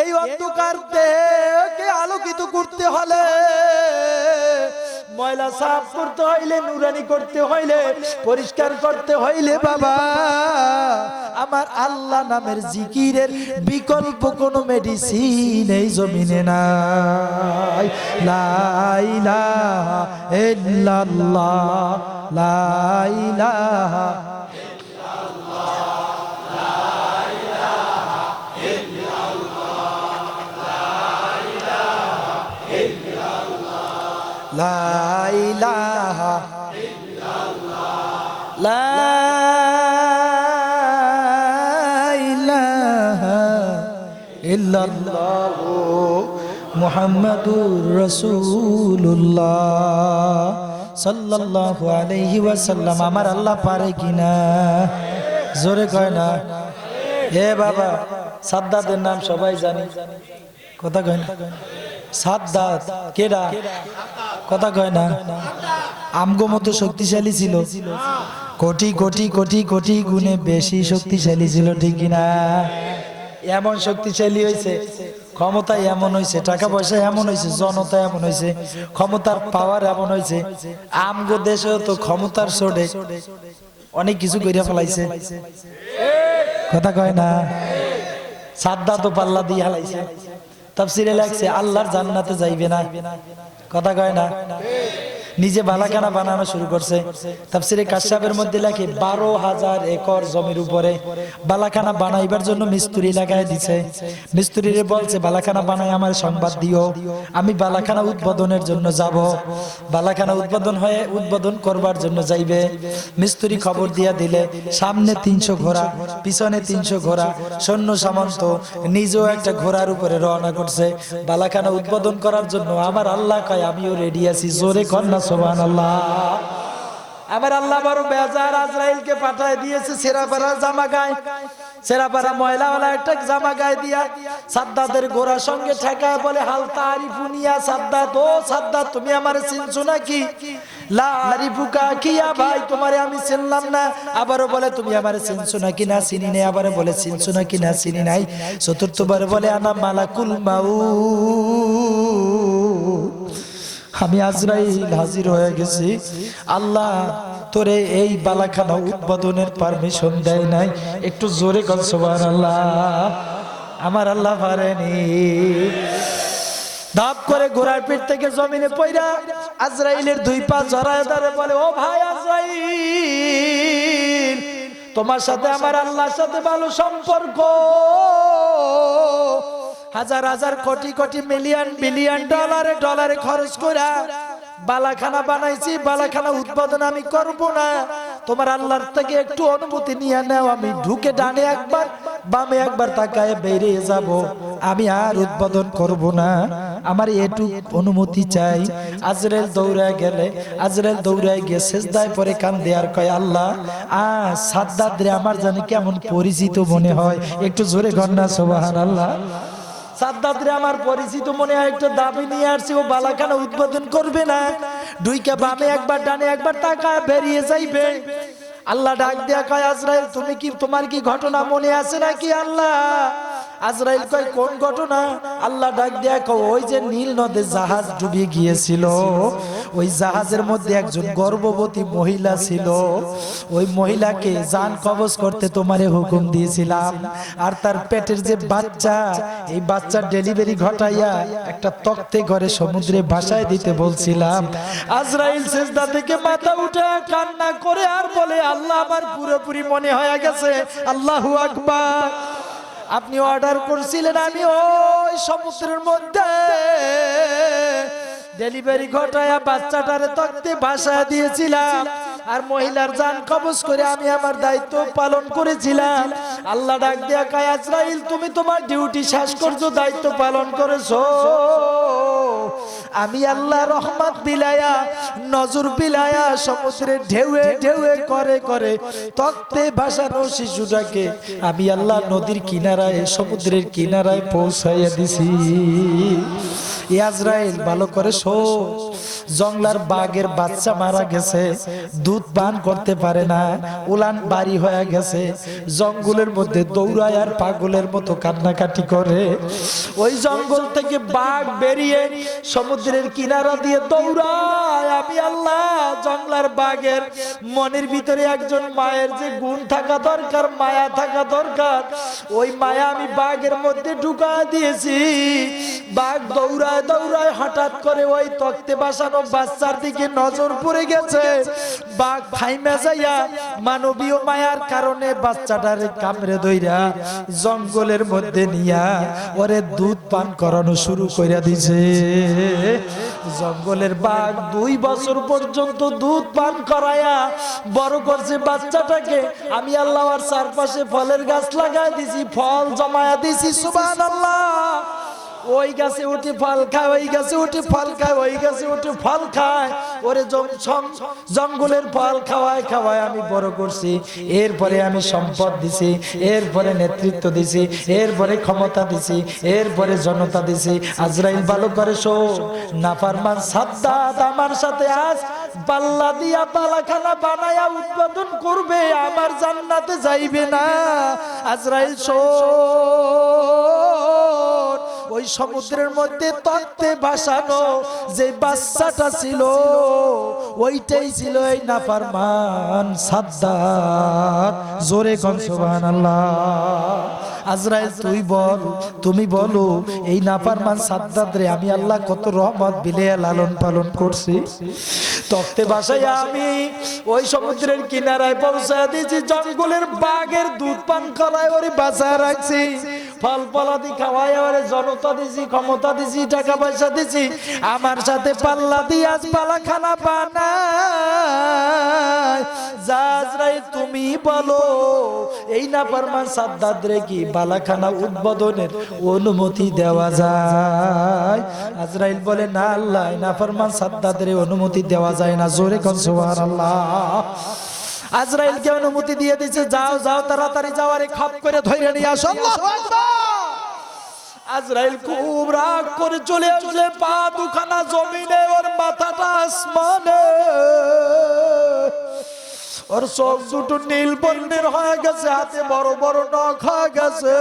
এই অন্ধকার দেহকে আলোকিত করতে হলে, ময়লা সাফ করতে হইলে, নুরানি করতে হইলে, পরিষ্কার করতে হইলে বাবা আমার আল্লাহ নামের জিকিরের বিকল্প কোনো মেডিসিন এই জমিনে নাই। লা ইলাহা ইল্লাল্লাহ, লা ইলাহা লা ইলাহা ইল্লাল্লাহ, লা ইলাহা ইল্লাল্লাহ মুহাম্মাদুর রাসূলুল্লাহ সাল্লাল্লাহু আলাইহি ওয়াসাল্লাম। আমার আল্লাহ পারে কিনা? জোরে কয় না। এ বাবা, সাদ্দাতের নাম সবাই জানি, কথা কয় না। সাদ্দাত কেডা? কথা কয় না। আমগো মতো শক্তিশালী ছিল, কোটি কোটি কোটি কোটি গুণে বেশি শক্তিশালী ছিল, ঠিক কিনা? এমন শক্তিশালী হয়েছে, ক্ষমতা এমন হয়েছে, টাকা পয়সা এমন হয়েছে, জনতা এমন হয়েছে, ক্ষমতার পাওয়ার এমন হয়েছে। আমগো দেশেও তো ক্ষমতার সোডে অনেক কিছু কইরা ফেলাইছে, কথা কয় না। সাদ্দাত তো পাল্লা দিয়ে হালাইছে। তাফসিরে লাগছে আল্লাহর জান্নাতে যাইবে না, কথা কয় না। নিজে বালাখানা বানানো শুরু করছে। তাফসিরে কাশাফের মধ্যে লেখে 12,000 একর জমির উপরে বালাখানা বানাইবার জন্য মিস্ত্রি লাগায় দিছে। মিস্ত্রিরে বলছে, বালাখানা বানাই আমার সংবাদ দিও, আমি বালাখানা উদ্বোধনের জন্য যাব। বালাখানা উদ্বোধন করবার জন্য যাইবে। মিস্ত্রি খবর দিয়া দিলে, সামনে 300 ঘোড়া, পিছনে 300 ঘোড়া, সৈন্য সামন্ত, নিজেও একটা ঘোড়ার উপরে রওনা করছে বালাখানা উদ্বোধন করার জন্য। আমার আল্লাহ কয়, আমিও রেডি আছি, জোরে কন্যা সুবহানাল্লাহ। আমার আল্লাহ বড় বেজার, আজরাইলকে পাঠায় দিয়েছে সেরাপাড়া জামা গায়ে, সেরাপাড়া ময়লাওয়ালা একটা জামা গায়ে দিয়া সাদ্দাতের গোড়ার সঙ্গে ঠেকায় বলে, হাল তারিফুনিয়া সাদ্দাত, ও সাদ্দাত তুমি আমারে চিনছো নাকি? লা আরিফুকা কিয়া ভাই, তোমারে আমি চিনলাম না। আবারও বলে, তুমি আমারে চিনছো নাকি? না চিনি নাই। আবারও বলে, চিনছো নাকি? না চিনি নাই। চতুর্থবার বলে, আনা মালাকুল মাউত, আমি আজরাইল হাজির হয়ে গেছি। আল্লাহ তোরে এই বালাখানা উদ্বোধনের পারমিশন দেয় নাই। একটু জোরে কর সুবহানাল্লাহ। আমার আল্লাহ পারেনি। ধাপ করে ঘোড়ার পিঠ থেকে জমিনে পয়রা আজরাইলের 2 পা জড়ায় ধরে বলে, ও ভাই আজরাইল, তোমার সাথে আমার আল্লাহর সাথে ভালো সম্পর্ক। হাজার হাজার কোটি কোটি মিলিয়ন বিলিয়ন ডলারে খরচ করা বালাখানা বানাইছি, বালাখানা উদ্বোধন আমি করব না। তোমার আল্লাহর থেকে একটু অনুমতি নিয়ে নাও, আমি ঢুকে ডানে একবার বামে একবার তাকায় বেরিয়ে যাব, আমি আর উদ্বোধন করব না, আমার এটুক অনুমতি চাই। আজরাইল দৌড়ায় গেলে, আজরাইল দৌড়ায় গিয়ে সিজদায় পড়ে কান্দে আর কয়, আল্লাহ সাদ্দাত রে আমার জানি কেমন পরিচিত মনে হয়। একটু জোরে কন্যা সুবহানাল্লাহ। সাদ্দাত রে আমার পরিচিত মনে হয়, একটা দাবি নিয়ে আসছে, ও বালাখানা উদ্বোধন করবে না, ঢুইকা বামে একবার ডানে একবার তাকায় বেরিয়ে যাইবে। আল্লাহ ডাক দিয়া কয় আজরাইল তুমি কি, তোমার কি ঘটনা মনে আছে নাকি? আল্লাহ আজরাইল কয় কোন ঘটনা? আল্লাহ ডাক দিয়া কয় ওই যে নীল নদে জাহাজ ডুবে গিয়েছিল, ওই জাহাজের মধ্যে একজন গর্ভবতী মহিলা ছিল, ওই মহিলাকে জান কবজ করতে তোমারে হুকুম দিয়েছিলাম, আর তার পেটের যে বাচ্চা, এই বাচ্চার ডেলিভারি ঘটাইয়া একটা তক্তে ঘরে সমুদ্রে ভাসায় দিতে বলছিলাম। আজরাইল সিজদা থেকে মাথা উঠে কান্না করে আর বলে আল্লাহ আমার পুরোপুরি মনে হয়ে গেছে। আল্লাহু আকবার। আপনি অর্ডার করছিলেন আমি ওই সমুদ্রের মধ্যে ডেলিভারি ঘটায়া বাচ্চাটারে তক্তে ভাসায় দিয়েছিলাম, আর মহিলার জান কবজ করে আমি আমার দায়িত্ব পালন করেছিলাম। আল্লাহ ডাক দিয়া কয় আজরাইল তুমি তোমার ডিউটি শেষ করছো, দায়িত্ব পালন করেছো, আমি আল্লাহ রহমত বিলায়া নজর বিলায়া সমুদ্রে ঢেউয়ে ঢেউয়ে করে করে তক্তে ভাসানো শিশুটাকে আমি আল্লাহ নদীর কিনারায় সমুদ্রের কিনারায় পৌঁছাইয়া দিছি। আজরাইল ভালো করে শোন, জংলার বাঘের বাচ্চা মারা গেছে, দুধ পান করতে পারে না, উলান বাড়ি হয়ে গেছে, জঙ্গলের মধ্যে দৌড়ায় আর পাগলের মতো কান্নাকাটি করে। ওই জঙ্গল থেকে বাঘ বেরিয়ে সমুদ্রের কিনারা দিয়ে দৌড়ায়, আমি আল্লাহ জংলার বাঘের মনের ভিতরে একজন মায়ের যে গুণ থাকা দরকার, মায়া থাকা দরকার, ওই মায়া আমি বাঘের মধ্যে ঢুকা দিয়েছি। বাঘ দৌড়ায় দৌড়ায় হঠাৎ করে ওই তক্তে বাসানো বাচ্চার দিকে নজর পড়ে গেছে। বাঘ থাইমা যাইয়া মানবীয় মায়ার কারণে বাচ্চাটারে কামড়ে ধইরা জঙ্গলের মধ্যে নিয়া ওরে দুধ পান করানো শুরু কইরা দিছে। জঙ্গলের বাঘ 2 বছর পর্যন্ত দুধ পান করায়া বড় করছে বাচ্চাটাকে। আমি আল্লাহ আর চারপাশে ফলের গাছ লাগাই দিছি, ফল জমায়া দিছি। সুবহানাল্লাহ। ওই গাছে উঠে ফল খায়, ওই গাছে উঠে ফল খায়, ওই গাছে উঠে ফল খায়, ওরে জঙ্গলের ফল খাওয়ায় খাওয়ায় আমি বড় করছি। এরপরে আমি সম্পদ দিছি, এরপরে নেতৃত্ব দিছি, এরপরে ক্ষমতা দিছি, এরপরে জনতা দিছি। আজরাইল ভালো করে শোন, নাফরমান সাদ্দাত আমার সাথে আজ পাল্লা দিয়া পালাখানা বানায়া উৎপাদন করবে, আমার জান্নাতে যাইবে না। আজরাইল শোন, ওই সমুদ্রের মধ্যে তক্তে ভাসানো যে বাচ্চাটা ছিল ওইটাই ছিল এই নাফরমান সাদ্দাত। জোরে কোন সুবহানাল্লাহ। আজরাইল তুই বল, তুমি বলো এই নাফরমান সাদ্দাত রে আমি আল্লাহ কত রহমত বিলে লালন পালন করছি। তক্তে ভাসাইয়া আমি ওই সমুদ্রের কিনারায় পৌঁছায় দিয়েছি, জঙ্গলের বাঘের দুধ পান করায় ওরে বাঁচায় রাখছি, ফল ফলাদি খাওয়ায় ওরে জনতা দিছি, ক্ষমতা দিছি, টাকা পয়সা দিছি। আমার সাথে পাল্লা দিয়ে আজ পালাখানা বানায়। আজরাইল তুমি বলো এই নাফরমান সাদ্দাত রে কি পালাখানা উদ্বোধনের অনুমতি দেওয়া যায়? আজরাইল বলে না আল্লাহ, এই নাফরমান সাদ্দাত রে অনুমতি দেওয়া যায় না। জোরে কোন সুবহানাল্লাহ। আজরাইলকে অনুমতি দিয়ে দিয়েছে, যাও যাও তাড়াতাড়ি যাও, আরে খপ করে ধরে নিয়ে আসো। আল্লাহু আকবার। আজরাইল খুব রাগ করে চলে আসলে, পা দুখানা জমিনে, ওর মাথাটা আসমানে, ওর চোখ দুটো নীল বর্ণের হয়ে গেছে, হাতে বড় বড় নখ হয়ে গেছে।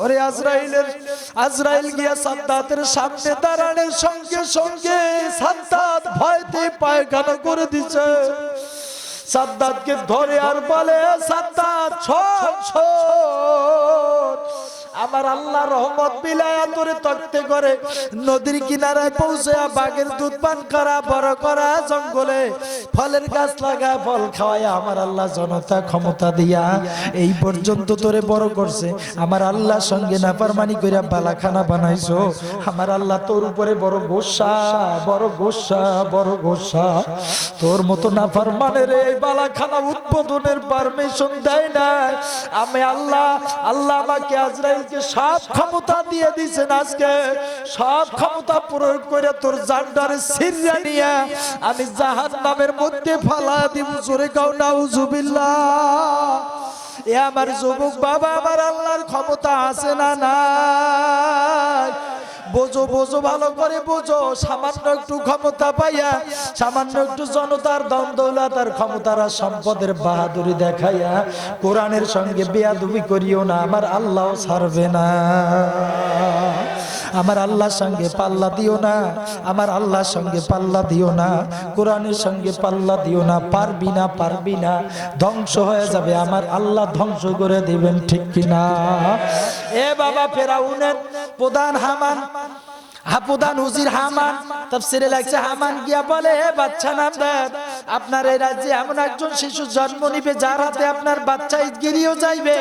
ওরে আজরাইল গিয়া সাদ্দাতের সামনে দাঁড়ানোর সঙ্গে সঙ্গে সাদ্দাত ভয়তে পায়খানা করে দিছে। সাদ্দাতকে ধরে আর বলে, সাদ্দাত শোন শোন, আমার আল্লাহ রহমত বিলায়া তোরে তক্তে করে নদীর কিনারায় পৌঁছে বাঘের দুধ পান করা, বড় করা, জঙ্গলে ফলের গাছ লাগা, ফল খাওয়ায় আমার আল্লাহ জনতা ক্ষমতা দিয়া এই পর্যন্ত তোরে বড় করছে। আমার আল্লাহর সঙ্গে নাফরমানি কইরা বালাখানা বানাইছো। আমার আল্লাহ তোর উপরে বড় গোসা, বড় গোসা, বড় গোসা। তোর মতো নাফরমানের এই বালাখানা উদ্বোধনের পারমিশন দেয় না। আমি আল্লাহ আমাকে আজরাইলকে সব ক্ষমতা দিয়ে দিয়েছেন। আজকে সব ক্ষমতা প্রয়োগ করে তোর জান্ডারে ছিঁড়া নিয়ে আমি জাহান্নামের মধ্যে ফালা দিব। জোরে কাও নাউজুবিল্লাহ। এ আমার যুবক বাবা, আমার আল্লাহর ক্ষমতা আছে না নাই? বোঝো বোঝো ভালো করে বোঝো, সামান্য একটু ক্ষমতা পাইয়া, সামান্য একটু জনতার দম দৌলত আর ক্ষমতার আর সম্পদের বাহাদুরি দেখাইয়া কোরআনের সঙ্গে বেয়াদবি করিও না, আমার আল্লাহ ছাড়বে না। আমার আল্লাহর সঙ্গে পাল্লা দিও না, আমার আল্লাহর সঙ্গে পাল্লা দিও না, কোরআনের সঙ্গে পাল্লা দিও না। পারবি না, পারবি না, ধ্বংস হয়ে যাবে, আমার আল্লাহ ধ্বংস করে দিবেন, ঠিক কিনা? এ বাবা, ফেরাউনের প্রধান হামান, প্রধান উজির হামান, তাফসীরে লাগছে হামান গিয়া বলে, হে বাদশা নামদার, আপনার এই রাজ্যে এমন একজন শিশু জন্ম নিবে যার হাতে আপনার বাচ্চাই গিরিও যাইবে,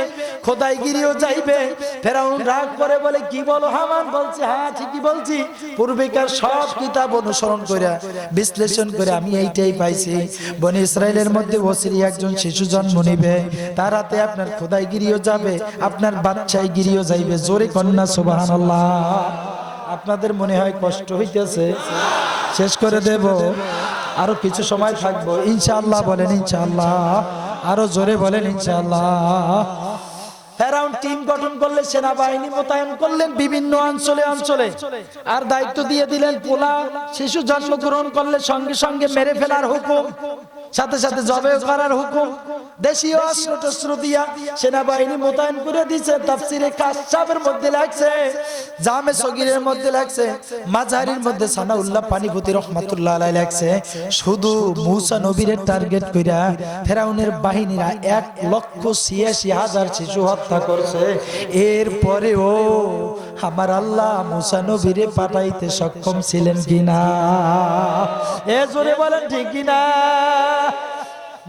খোদাই গিরিও যাইবে। ফেরাউন রাগ করে বলে, কি বলো হামান? বলছে, হ্যাঁ ঠিকই বলছি, পূর্বেকার সব কিতাব অনুসরণ করে বিশ্লেষণ করে আমি এইটাই পাইছি, বনি ইসরায়েলের মধ্যে ওসিরি একজন শিশু জন্ম নিবে, তার হাতে আপনার খোদাই গিরিও যাবে, আপনার বাচ্চাই গিরিও যাইবে। জোরে কন্যা সুবহানাল্লাহ। আপনাদের মনে হয় কষ্ট হইতেছে? শেষ করে দেব, আরো কিছু সময় থাকবো ইনশাআল্লাহ। বলেন ইনশাআল্লাহ, আরো জোরে বলেন ইনশাআল্লাহ। ফেরাউন টিম গঠন করলে, সেনাবাহিনী মোতায়েন করলেন বিভিন্ন অঞ্চলে অঞ্চলে, আর দায়িত্ব দিয়ে দিলেন পোলা শিশু জন্মগ্রহণ করলে সঙ্গে সঙ্গে মেরে ফেলার হুকুম, সাথে সাথে জবে করার হুকুম। দেশীয় অস্ত্র টস্ত্র দিয়া সেনাবাহিনী মোতায়েন করে দিয়েছে। তাফসীরে কাশাফের মধ্যে লাগছে, জামে সগীরের মধ্যে লাগছে, মাজারির মধ্যে সানাউল্লাহ পানিপতি রহমাতুল্লাহ আলাইহি লাগছে, শুধু মূসা নবীর টার্গেট কইরা ফেরাউনের বাহিনীরা 1,86,000 শিশু হত্যা করছে। এরপরেও আমার আল্লাহ মূসা নবীরে পাঠাইতে সক্ষম ছিলেন কিনা? এ জোরে বলেন ঠিক কিনা?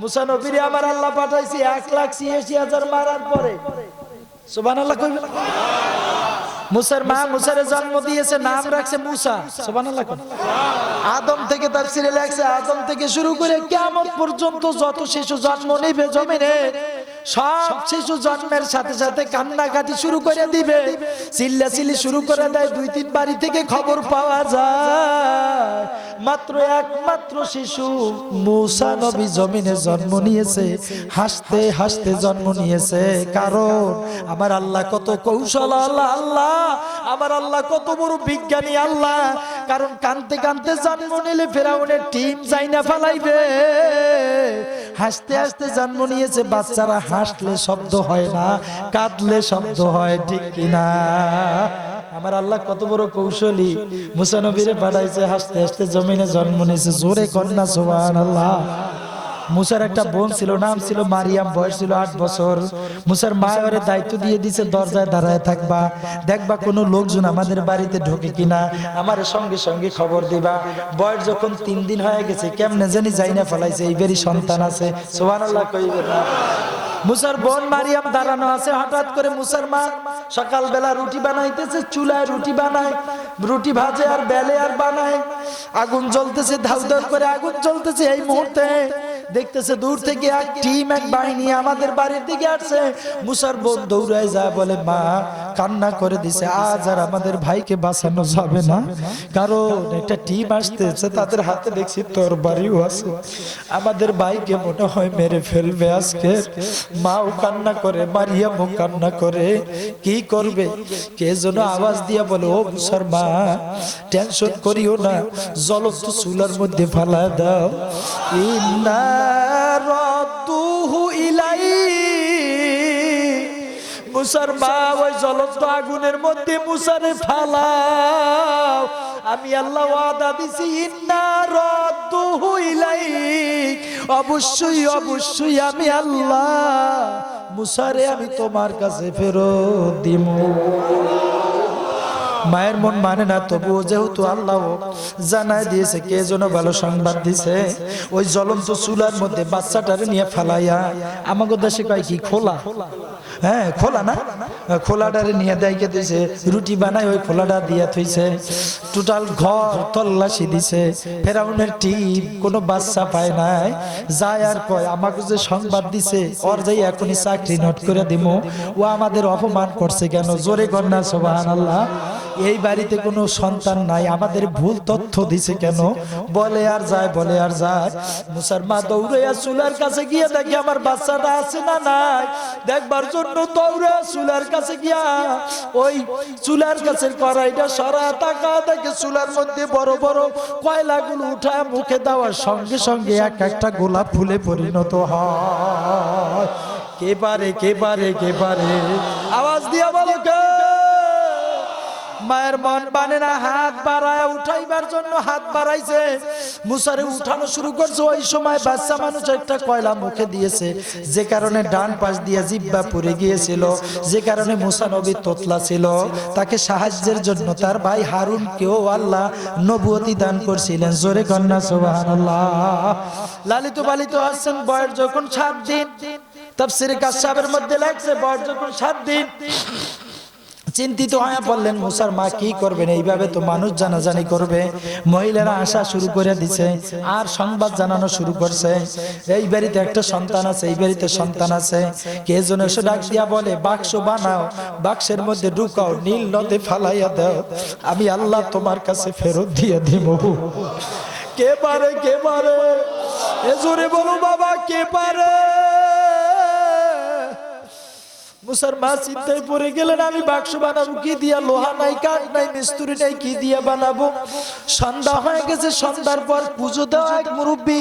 মূসা নবীরে আমার আল্লাহ পাঠাইছে 1,86,000 মারার পরে। সুবহানাল্লাহ কইবেন? মুসার মা মুসারে জন্ম দিয়েছে, নাম রাখছে মুসা। সুবহানাল্লাহ। আদম থেকে তাফসীরে লেখছে, আদম থেকে শুরু করে কিয়ামত পর্যন্ত যত শিশু জন্ম নেবে জমিনে, সব শিশু জন্মের সাথে সাথে কান্নাকাটি শুরু করে দিবে, চিল্লাচিল্লি শুরু করে দেয়। 2-3 বাড়ি থেকে খবর পাওয়া যায় মাত্র একমাত্র শিশু মূসা নবী জমিনে জন্ম নিয়েছে, হাসতে হাসতে জন্ম নিয়েছে। কারণ আমার আল্লাহ কত কৌশল আল্লাহ, আল্লাহ আমার আল্লাহ কত বড় বিজ্ঞানী আল্লাহ। কারণ কানতে কানতে জন্ম নিলে ফেরাউনের টিম যাইনা ফালাইবে, হাসতে হাসতে জন্ম নিয়েছে। বাচ্চারা হাসলে শব্দ হয় না, কাঁদলে শব্দ হয়, ঠিক কিনা? আমার আল্লাহ কত বড় কৌশলী, মূসা নবীরে পাঠাইছে, হাসতে হাসতে জমিনে জন্ম নিয়েছে। জোরে কন্যা সুবহানাল্লাহ। মুসার একটা বোন ছিল, নাম ছিল মারিয়াম, বয়স ছিল 8 বছর। মুসার মা ওরে দায়িত্ব দিয়ে দিছে, দরজায় দাঁড়ায় থাকবা, দেখবা কোনো লোকজন আমাদের বাড়িতে ঢোকে কিনা, আমার সঙ্গে সঙ্গে খবর দিবা। বয়স যখন 3 দিন হয়ে গেছে, কেমনে জানি যাইনা ফলাইছে, এইবারই সন্তান আছে। সুবহানাল্লাহ কইবে না? মুসার বোন মারিয়াম দাঁড়ানো আছে, হঠাৎ করে মুসার মা সকালবেলা রুটি বানাইতেছে, চুলায় রুটি বানায়, রুটি ভাজে আর বেলে আর বানায়, আগুন জ্বলতেছে, ধাউ ধাউ করে আগুন জ্বলতেছে। এই মুহূর্তে দেখতেছে দূর থেকে এক টিম, এক বাহিনী আমাদের বাড়ির দিকে আসছে। মুসার বোন দৌড়ায় যায়, বলে মা কান্না করে দিছে, আজ আর আমাদের ভাইকে বাঁচানো যাবে না, কারণ একটা টিম আসতেছে, তাদের হাতে দেখছি তরবারিও আছে, আমাদের ভাইকে মনে হয় মেরে ফেলবে আজকে। মাও কান্না করে, মারিয়ামও কান্না করে, কি করবে কে যেন আওয়াজ দিয়া বলে, ও মুসার মা টেনশন করিও না, জ্বলন্ত চুলার মধ্যে ফালা দাও, ইন্না রাদ্দুহু ইলাই। মুসার মা ওই জ্বলন্ত আগুনের মধ্যে মুসারে ফালাও, আমি আল্লাহ ওয়াদা দিছি, ইন্না রাদ্দুহু ইলাই, অবশ্যই অবশ্যই আমি আল্লাহ মুসারে আমি তোমার কাছে ফেরত দিব। মায়ের মন মানে না, তবুও যেহেতু আল্লাহ জানায় দিয়েছে, কে যেন ভালো সংবাদ দিছে, ওই জ্বলন্ত চুলার মধ্যে বাচ্চাটারে নিয়ে ফেলাইয়া, আমাদের দেশে কয় কি খোলা, হ্যাঁ খোলা না, খোলাটারে নিয়ে দেয়কে দিছে, রুটি বানায় ওই খোলাটা দিয়ে থইছে, টোটাল ঘর তল্লাশি দিছে। ফেরাউনের টিম কোনো বাচ্চা পায় নাই, যায় আর কয় আমাকে যে সংবাদ দিছে ওর যাই এখনই চাকরি নোট করে দিব, ও আমাদের অপমান করছে কেন? জোরে কন্যা সুবহানাল্লাহ। এই বাড়িতে কোনো সন্তান নাই, আমাদের ভুল তথ্য দিছে কেন? বলে আর যায়, বলে আর যায়। মুসার মা দৌড়াইয়া চুলার কাছে গিয়ে দেখে আমার বাচ্চাটা আছে না নাই, দেখবার জন্য জন্য দৌড়ে চুলার কাছে গিয়া ওই চুলার কাছে কড়াইটা সরা তাকা দেখে চুলার মধ্যে বড় বড় কয়লাগুলো উঠা মুখে দেওয়ার সঙ্গে সঙ্গে এক একটা গোলাপ ফুলে পরিণত হয়। কে পারে কে পারে কে পারে? আওয়াজ দিয়া বলো কে? মায়ের মন মানে না, হাত বাড়ায় উঠাইবার জন্য হাত বাড়াইছে, মুসারে উঠানো শুরু করছে। ওই সময় বাচ্চা মানুষ একটা কয়লা মুখে দিয়েছে, যে কারণে ডান পাশ দিয়ে জিহ্বা পুড়ে গিয়েছিল, যে কারণে মুসা নবী তোতলা ছিল। তাকে সাহায্যের জন্য তার ভাই হারুনকেও আল্লাহ নবুয়তি দান করছিলেন। জোরে কন্যা সুবহানাল্লাহ। লালিত পালিত আছেন বয়স যখন 7 দিন, তাফসীরে কাশাবের মধ্যে লেখছে বয়স যখন 7 দিন। চিন্তিত হয়ে বললেন মুসার মা কি করবেন, এইভাবে তো মানুষ জানাজানি করবে। মহিলারা আসা শুরু করে দিছে আর সংবাদ জানানো শুরু করছে, এই বাড়িতে একটা সন্তান আছে, এই বাড়িতে সন্তান আছে। কে যেন এসে ডাক দিয়া বলে, বাক্স বানাও, বাক্সের মধ্যে ঢুকাও, নীল নদে ফালাইয়া দাও, আমি আল্লাহ তোমার কাছে ফেরত দিয়ে দিব। কে পারে কে পারে? এ জোরে বলো বাবা, কে পারে? মুসার মা চিন্তায় পড়ে গেলেন, আমি বাক্স বানাবো কি দিয়া? লোহা নাই, কাঠ নাই, মিস্ত্রি নাই, কি দিয়া বানাবো? সন্ধ্যা হয়ে গেছে, সন্ধ্যার পর পুজো দেওয়া এক মুরব্বী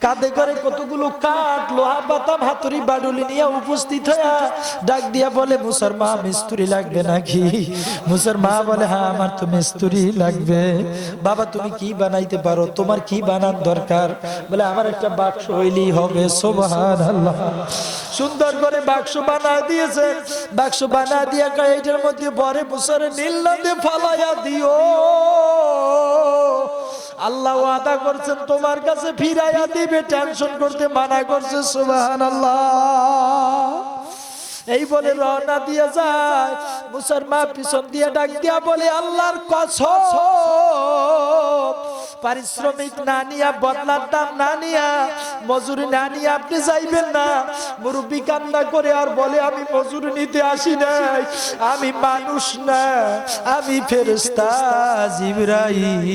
কাঁধে করে কতগুলো কাঠ, লোহা, বাতাম, হাতুড়ি, বাডুলি নিয়ে উপস্থিত হয়ে ডাক দিয়া বলে, মুসার মা মিস্ত্রি লাগবে নাকি? মুসার মা বলে, হ্যাঁ আমার তো মিস্ত্রি লাগবে। বাবা তুমি কি বানাইতে পারো, তোমার কি বানার দরকার? বলে আমার একটা বাক্স হইলেই হবে। সুবহানাল্লাহ। সুন্দর করে বাক্স বানা দিয়েছে। বাক্স বানা দিয়া এইটার মধ্যে পরে মুসারে নীল নদে ফালাইয়া দিও, আল্লাহ ওয়াদা করছেন তোমার কাছে ফিরাইয়া দিবে, টেনশন করতে মানা করছে। সুবহানাল্লাহ। এই বলে রওনা দিয়ে যায়। মুসার মা পিছন দিয়ে ডাক দিয়া বলে, আল্লাহর কসম, পারিশ্রমিক না নিয়া, বদলার দাম না নিয়া, মজুরি না নিয়ে আপনি যাইবেন না। মুরব্বী কান্না করে আর বলে, আমি মজুরি নিতে আসি নাই, আমি মানুষ না, আমি ফেরেশতা জিবরাইল।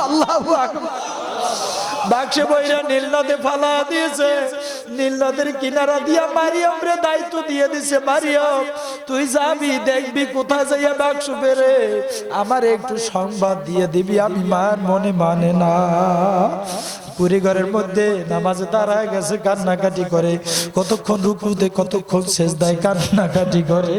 আল্লাহু আকবার। বাক্সে বইরা নীল নদে ফালা দিয়েছে। নীল নদের কিনারা দিয়া মারিয়াম রে দায়িত্ব দিয়ে দিছে, মারিয়াম তুই যাবি, দেখবি কোথায় যাইয়া বাক্স পেরে আমার একটু সংবাদ দিয়ে দিবি। আমি মার মনে মানে না। পুরী ঘরের মধ্যে নামাজে দাঁড়ায় গেছে, কান্নাকাটি করে, কতক্ষণ রুকুতে, কতক্ষণ সেজদায় কান্নাকাটি করে।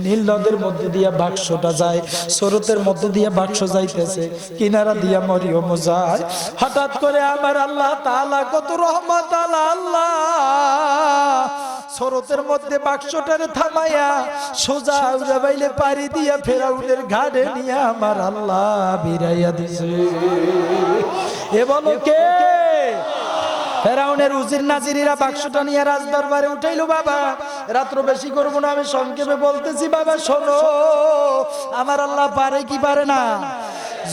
নীল নদের মধ্যে দিয়া বাক্সটা যায়, স্রোতের মধ্যে দিয়া বাক্স যাইতেছে, কিনারা দিয়া মরিয়ম যায়। হঠাৎ করে আমার আল্লাহ তাআলা কত রহমত আল্লাহ, স্রোতের মধ্যে বাক্সটারে থামাইয়া সোজা উড়াইলে পারি দিয়া ফেরাউনের ঘাড়ে নিয়ে আমার আল্লাহ বিরাইয়া দিছে। এ বলো কে? ফেরাউনের উজির নাজিরিরা বাক্সটা নিয়ে রাজদরবারে উঠাইলো। বাবা রাত্র বেশি করবো না, আমি সংক্ষেপে বলতেছি। বাবা শোনো, আমার আল্লাহ পারে কি পারে না?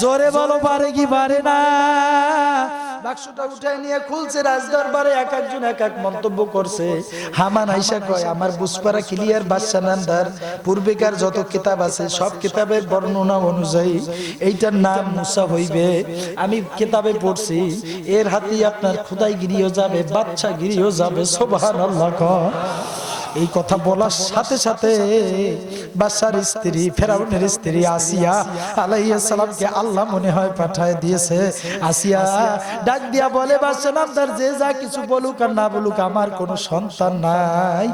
জোরে বলো, পারে কি পারে না? বাক্সটা উঠাই নিয়ে খুলছে রাজদরবারে, এক একজন এক এক মন্তব্য করছে। হামান আইসা কয়, আমার বুসপারা ক্লিয়ার বাদশা নান্দার পূর্বেকার যত কিতাব আছে সব কিতাবের বর্ণনা অনুযায়ী এইটার নাম মুসা হইবে। আমি কিতাবে পড়ছি, এর হাতে আপনার খোদাইগিরিও যাবে, বাদশাগিরিও যাবে। সুবহানাল্লাহ। এই কথা বলার সাথে সাথে বাদশার স্ত্রী, ফেরাউনের স্ত্রী আসিয়া আলাইহিস সালামকে আল্লাহ মনে হয় পাঠায় দিয়েছে। আসিয়া ডাক দিয়া বলে, বাদশা নামদার যে যা কিছু বলুক আর না বলুক, আমার কোনো সন্তান নাই,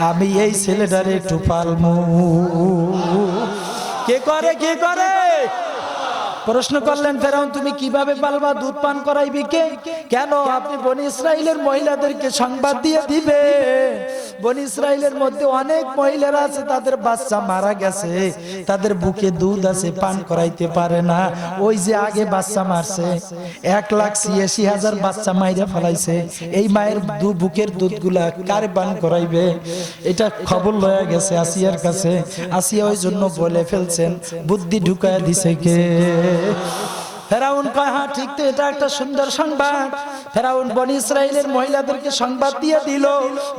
আমি এই ছেলেটারে একটু পালমু। কে করে কে করে? প্রশ্ন করলেন ফেরাউন, তুমি কিভাবে পালবা? দুধ পান করাইবে কে? কেন? আপনি বনি ইসরাইলের মহিলাদেরকে সংবাদ দিয়ে দিবে, বনি ইসরাইলের মধ্যে অনেক মহিলারা আছে, তাদের বাচ্চা মারা গেছে, তাদের বুকে দুধ আছে, পান করাইতে পারে না। ওই যে আগে বাচ্চা মারছে, 1,86,000 বাচ্চা মাইরা ফেলাইছে, এই মায়ের বুকের দুধগুলা কারে পান করাইবে? এটা খবর লয়া গেছে আসিয়ার কাছে। আসিয়া ওই জন্য বলে ফেলছেন, বুদ্ধি ঢুকায় দিছে কে? ফেরাউন কয়, হ্যাঁ ঠিক তো, এটা একটা সুন্দর সংবাদ। ফেরাউন বনি ইসরাইলের মহিলাদেরকে সংবাদ দিয়ে দিল।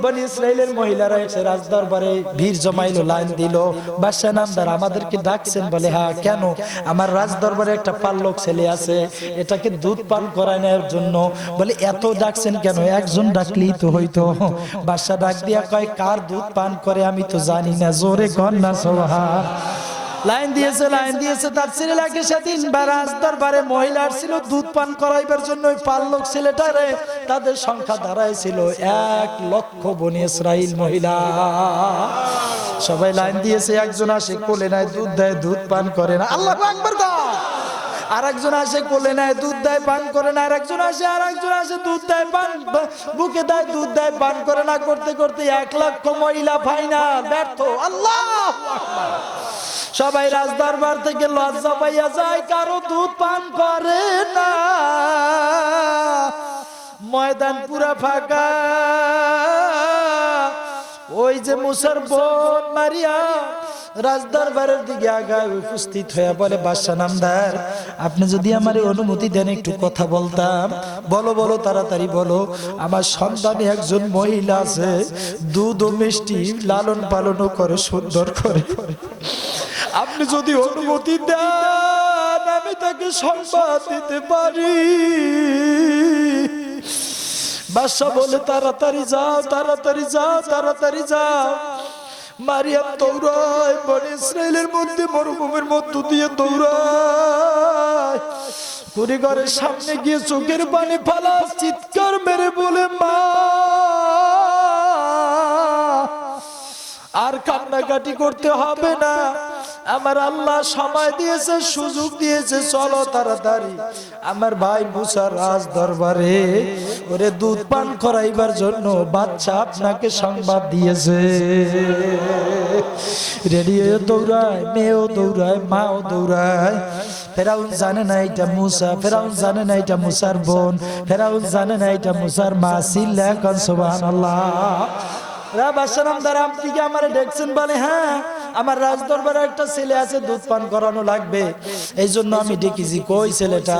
বনি ইসরাইলের মহিলারা এসে রাজদরবারে ভিড় জমাইলো, লাইন দিল। বাদশা নামদার আমাদেরকে ডাকছেন? বলে হ্যাঁ। কেন? আমার রাজদরবারে একটা পাল্লক ছেলে আছে, এটাকে দুধ পান করায় নেওয়ার জন্য। বলে এত ডাকছেন কেন? একজন ডাকলেই তো হইতো। বাদশা ডাক দিয়া কয়, কার দুধ পান করে আমি তো জানি না, জোরে কর না সুবহান। লাইন দিয়েছে তাফসীরে লাগে সেদিন রাজ দরবারে মহিলা ছিল দুধ পান করাইবার জন্য। ওই পাল্লক ছেলেটারে তাদের সংখ্যা দাঁড়াইছিল 1 লক্ষ বনি ইসরাইল মহিলা। সবাই লাইন দিয়েছে, একজন আসে কোলে নাই, দুধ দেয়, দুধ পান করে না। আল্লাহু আকবার। আরেকজন আসে কোলে নেয়, দুধ দেয়, পান করে না। আরেকজন আসে দুধ দেয়, পান বুকে দেয়, দুধ দেয়, পান করে না। করতে করতে 1 লক্ষ মহিলা ফাইনাল ব্যর্থ। আল্লাহু আকবার। সবাই রাজ দরবার থেকে লজ্জা পাইয়া যায়, কারো দুধ পান করে না। ময়দান পুরা ফাঁকা। ওই যে মুসার বোন মারিয়াম রাজদরবারের দিকে আগায় উপস্থিত হয়ে বলে, বাদশা নামদার আপনি যদি আমার অনুমতি দেন একটু কথা বলতাম। বলো তাড়াতাড়ি বলো। আমার সন্তানে একজন মহিলা আছে, দুধ ও মিষ্টি লালন পালনও করে, সুন্দর করে। আপনি যদি অনুমতি দেন আমি তাকে সংবাদ দিতে পারি। বাদশা বলে, তাড়াতাড়ি যাও। মারিয়াম দৌড়ায়, বনি ইসরাইলের মধ্যে মরুভূমির মধ্য দিয়ে দৌড়ায়। কুড়িঘরের সামনে গিয়ে চোখের পানি ফালা, চিৎকার মেরে বলে, মা আর কান্নাকাটি করতে হবে না। আমার আল্লাহ সময় দিয়েছে, সুযোগ দিয়েছে, চলো তাড়াতাড়ি আমার ভাই মুসা রাজ দরবারে ওরে দুধ পান করাইবার জন্য বাচ্চা আপনাকে সংবাদ দিয়েছে। রেডি হয়ে দৌড়ায়, মেয়েও দৌড়ায়, মাও দৌড়ায়। ফেরাউন জানে না এটা মুসা, ফেরাউন জানে না এটা মুসার বোন, ফেরাউন জানে না এটা মুসার মা। সিল্লা কান সুবহানাল্লাহ। বাদশা নামদার আপনি কি আমারে দেখছেন? বলে হ্যাঁ, আমার রাজ দরবারে একটা ছেলে আছে, দুধ পান করানো লাগবে, এই জন্য আমি ডেকেছি। কই ছেলেটা?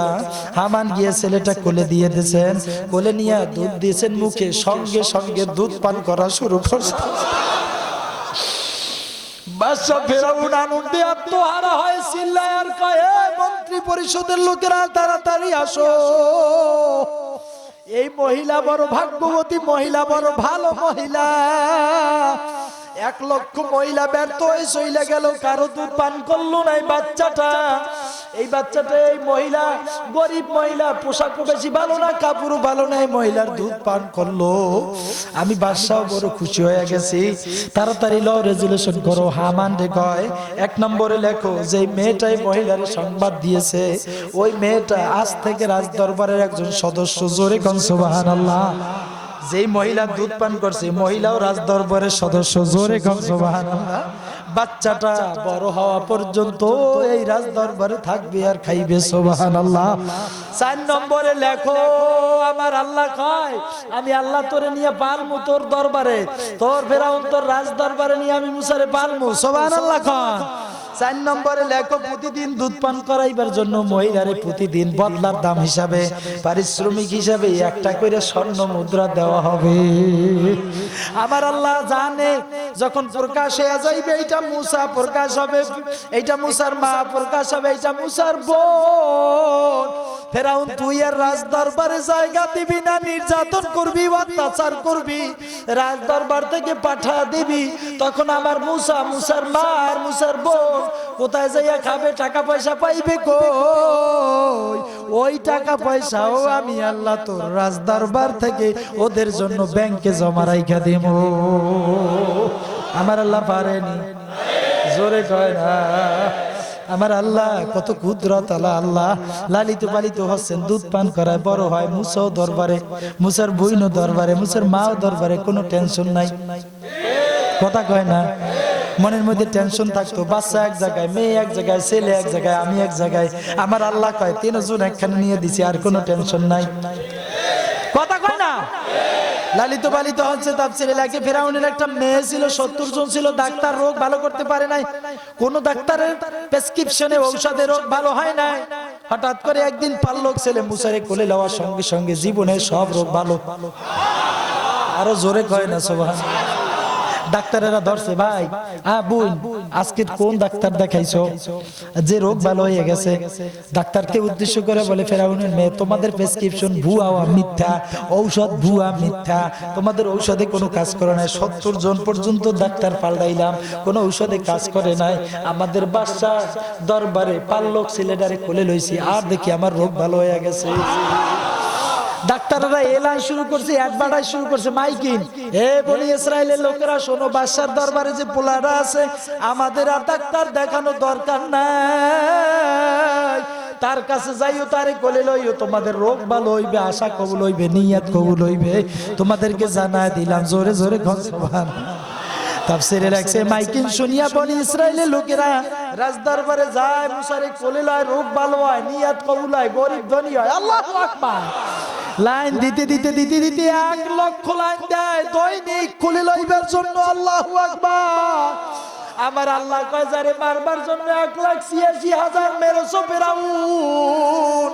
হামান গিয়ে ছেলেটা কোলে দিয়ে দিয়েছেন, কোলে নিয়ে দুধ দিয়েছেন মুখে, সঙ্গে সঙ্গে দুধ পান করা শুরু করছে। বাদশা ফেরাউন আনন্দে আত্মহারা হয়, চিল্লায় আর কয়, মন্ত্রী পরিষদের লোকেরা তাড়াতাড়ি আসো। এই মহিলা বড় ভাগ্যবতী মহিলা, বড় ভালো মহিলা। 1 লক্ষ মহিলা ব্যর্থ হয়ে চলে গেল, কারো দুধ পান করলো না। এই বাচ্চাটা এই মহিলা গরিব মহিলা, পোশাকও বেশি ভালো না, কাপড়ও ভালো না, এই মহিলার দুধ পান করলো। আমি বাদশাহ বড় খুশি হয়ে গেছি। তাড়াতাড়ি ল রেজুলেশন করো। হামান রে কয়, 1 নম্বরে লেখো যে মেয়েটাই মহিলার সংবাদ দিয়েছে, ওই মেয়েটা আজ থেকে রাজ দরবারের একজন সদস্য। জোরে কোন সুবহানাল্লাহ। যেই মহিলা দুধ পান করছে মহিলাও রাজ দরবারের সদস্য। জোরে কোন সুবহানাল্লাহ। বাচ্চাটা বড় হওয়া পর্যন্ত এই রাজ দরবারে থাকবে আর খাইবে। সুবহানাল্লাহ। 4 নম্বরে লেখো, আমার আল্লাহ কয়, আমি আল্লাহ তোরে নিয়ে পালমু তোর দরবারে, তোর ফেরাউন তোর রাজ দরবারে নিয়ে আমি মুসারে পালমু। সুবহানাল্লাহ কয়। 4 নম্বরে লেখো, প্রতিদিন দুধ পান করাইবার জন্য মহিলারে প্রতিদিন বদলার দাম হিসাবে, পারিশ্রমিক হিসাবে 1টা করে স্বর্ণ মুদ্রা দেওয়া হবে। আমার আল্লাহ জানে যখন প্রকাশ হয়ে যাইবে এইটা মুসা প্রকাশ হবে, এইটা মুসার মা প্রকাশ হবে, এইটা মুসার বোন। ফেরাউন তুই আর রাজ দরবারে জায়গা দিবি না, নির্যাতন করবি, অত্যাচার করবি, রাজ দরবার থেকে পাঠা দিবি। তখন আমার মুসার মা আর মুসার বোন কোথায় যাইয়া খাবে? টাকা পয়সা পাইবে কই? ওই টাকা পয়সাও আমি আল্লাহ তোর রাজ দরবার থেকে ওদের জন্য ব্যাংকে জমা রাইখা দিব। আমার আল্লাহ পারেনি? জোরে কয় না। আমার আল্লাহ কত কুদরত আল্লাহ। লালিত পালিত হচ্ছেন, দুধ পান করায় বড় হয়। মুসাও দরবারে, মুসার বইনও দরবারে, মুসার মাও দরবারে, কোনো টেনশন নাই। কথা কয় না? মনের মধ্যে টেনশন থাকতো, বাচ্চা এক জায়গায়, মেয়ে এক জায়গায়, ছেলে এক জায়গায়, আমি এক জায়গায়। আমার আল্লাহ কয় 3 জন একখানে নিয়ে দিছি, আর কোনো টেনশন নাই। কথা কয় না? লালিত পালিত হচ্ছে। তাফসীরে লেখে ফেরাউনের একটা মেয়ে ছিল, 70 জন ছিল। ডাক্তার রোগ ভালো করতে পারে নাই, কোন ডাক্তারের প্রেসক্রিপশনে ঔষধে রোগ ভালো হয় নাই। হঠাৎ করে একদিন পাল্লক ছেলে মুসারে কোলে লওয়ার সঙ্গে সঙ্গে জীবনের সব রোগ ভালো। আরো জোরে কয় না সুবহানাল্লাহ। ডাক্তারেরা ধরছে, ভাই বোন আজকে কোন ডাক্তার দেখাইছো যে রোগ ভালো হয়ে গেছে? ডাক্তারকে উদ্দেশ্য করে বলে, ফেরাউনের মেয়ে, তোমাদের প্রেসক্রিপশন ভুয়া, মিথ্যা ঔষধ, ভুয়া মিথ্যা, তোমাদের ঔষধে কোনো কাজ করে নাই। 70 জন পর্যন্ত ডাক্তার পাল্টাইলাম, কোনো ঔষধে কাজ করে নাই। আমাদের বাদশা দরবারে পাল্লক ছেলেটারে কোলে লইছি, আর দেখি আমার রোগ ভালো হয়ে গেছে। ডাক্তাররা এলান শুরু করছে, অ্যাডভার্টাইজ শুরু করছে, মাইকিং, হে বনি ইসরাইলের লোকেরা শোনো, বাদশার দরবারে যে পোলারা আছে আমাদের আর ডাক্তার দেখানো দরকার নাই, তার কাছে যাইও, তারে কোলে লইও, তোমাদের রোগ ভালো হইবে, আশা কবুল হইবে, নিয়ত কবুল হইবে, তোমাদেরকে জানায় দিলাম। জোরে জোরে সুবহানাল্লাহ। তাফসীরে লেখছে, মাইকিং শুনিয়া বনি ইসরাইলের লোকেরা রাজদরবারে যায়, মুসারে কোলে লয়, রোগ ভালো হয়, নিয়ত কবুল হয়, গরিব ধনী হয়। আল্লাহু আকবার। লাইন দিতে দিতে দিতে দিতে 1 লক্ষ লাইন দেয় দৈনিক কোলে লইবার জন্য। আল্লাহু আকবার। আমার আল্লাহ কয়, যারে মারবার জন্য 1,86,000 মেরেছো ফেরাউন,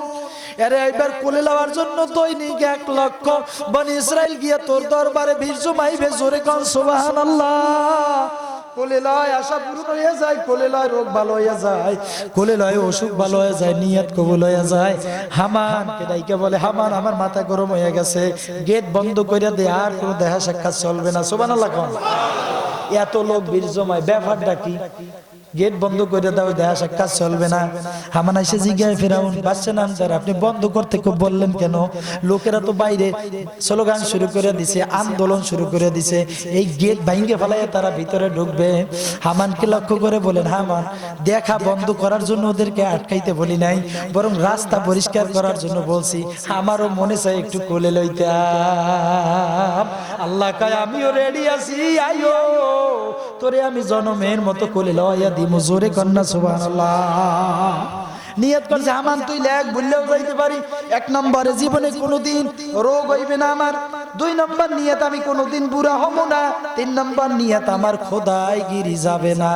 আরে এবার কোলে লওয়ার জন্য দৈনিক 1 লক্ষ বনি ইসরাইল গিয়া তোর দরবারে ভিড় জমাইবে। জোরে কোন সুবহানাল্লাহ। কোলে লয় আশা পূরণ হয়ে যায়, কোলে লয় রোগ ভালো হয়ে যায়, কোলে লয় অসুখ ভালো হয়ে যায়, নিয়ত কবুল হয়ে যায়। হামান কেদাইকে বলে, হামান আমার মাথা গরম হয়ে গেছে, গেট বন্ধ করে দে, আর কোনো দেখা সাক্ষাৎ চলবে না। সুবহানাল্লাহ। এত লোক ভিড় জমায়, ব্যাপারটা কি? গেট বন্ধ করে দাও, দেখা সাক্ষাৎ চলবে না। হামান এসে জিজ্ঞাসা, ফেরাউন বাদশা নাম তার, আপনি বন্ধ করতে বললেন কেন? লোকেরা তো বাইরে স্লোগান শুরু করে দিছে, আন্দোলন শুরু করে দিছে, এই গেট ভাঙে ফেলায় তারা ভিতরে ঢুকবে। হামানকে লক্ষ্য করে বলেন, হামান দেখা বন্ধ করার জন্য ওদেরকে আটকাইতে বলি নাই, বরং রাস্তা পরিষ্কার করার জন্য বলছি। আমারও মনে চাই একটু কোলে লইতাম। আল্লাহ কয়, আমিও রেডি আছি, আইও, তোরে আমি জনমের মতো কোলে লইয়া দিমু। জোরে কন্যা সুবহানাল্লাহ। নিয়ত করছে, হামান তুই লেখ, ভুললেও যাইতে পারি। 1 নম্বরে জীবনে কোনোদিন রোগ হইবে না আমার। 2 নম্বর নিয়ত, আমি কোনোদিন বুড়া হব না। 3 নম্বর নিয়ত, আমার খোদাই গিরি যাবে না।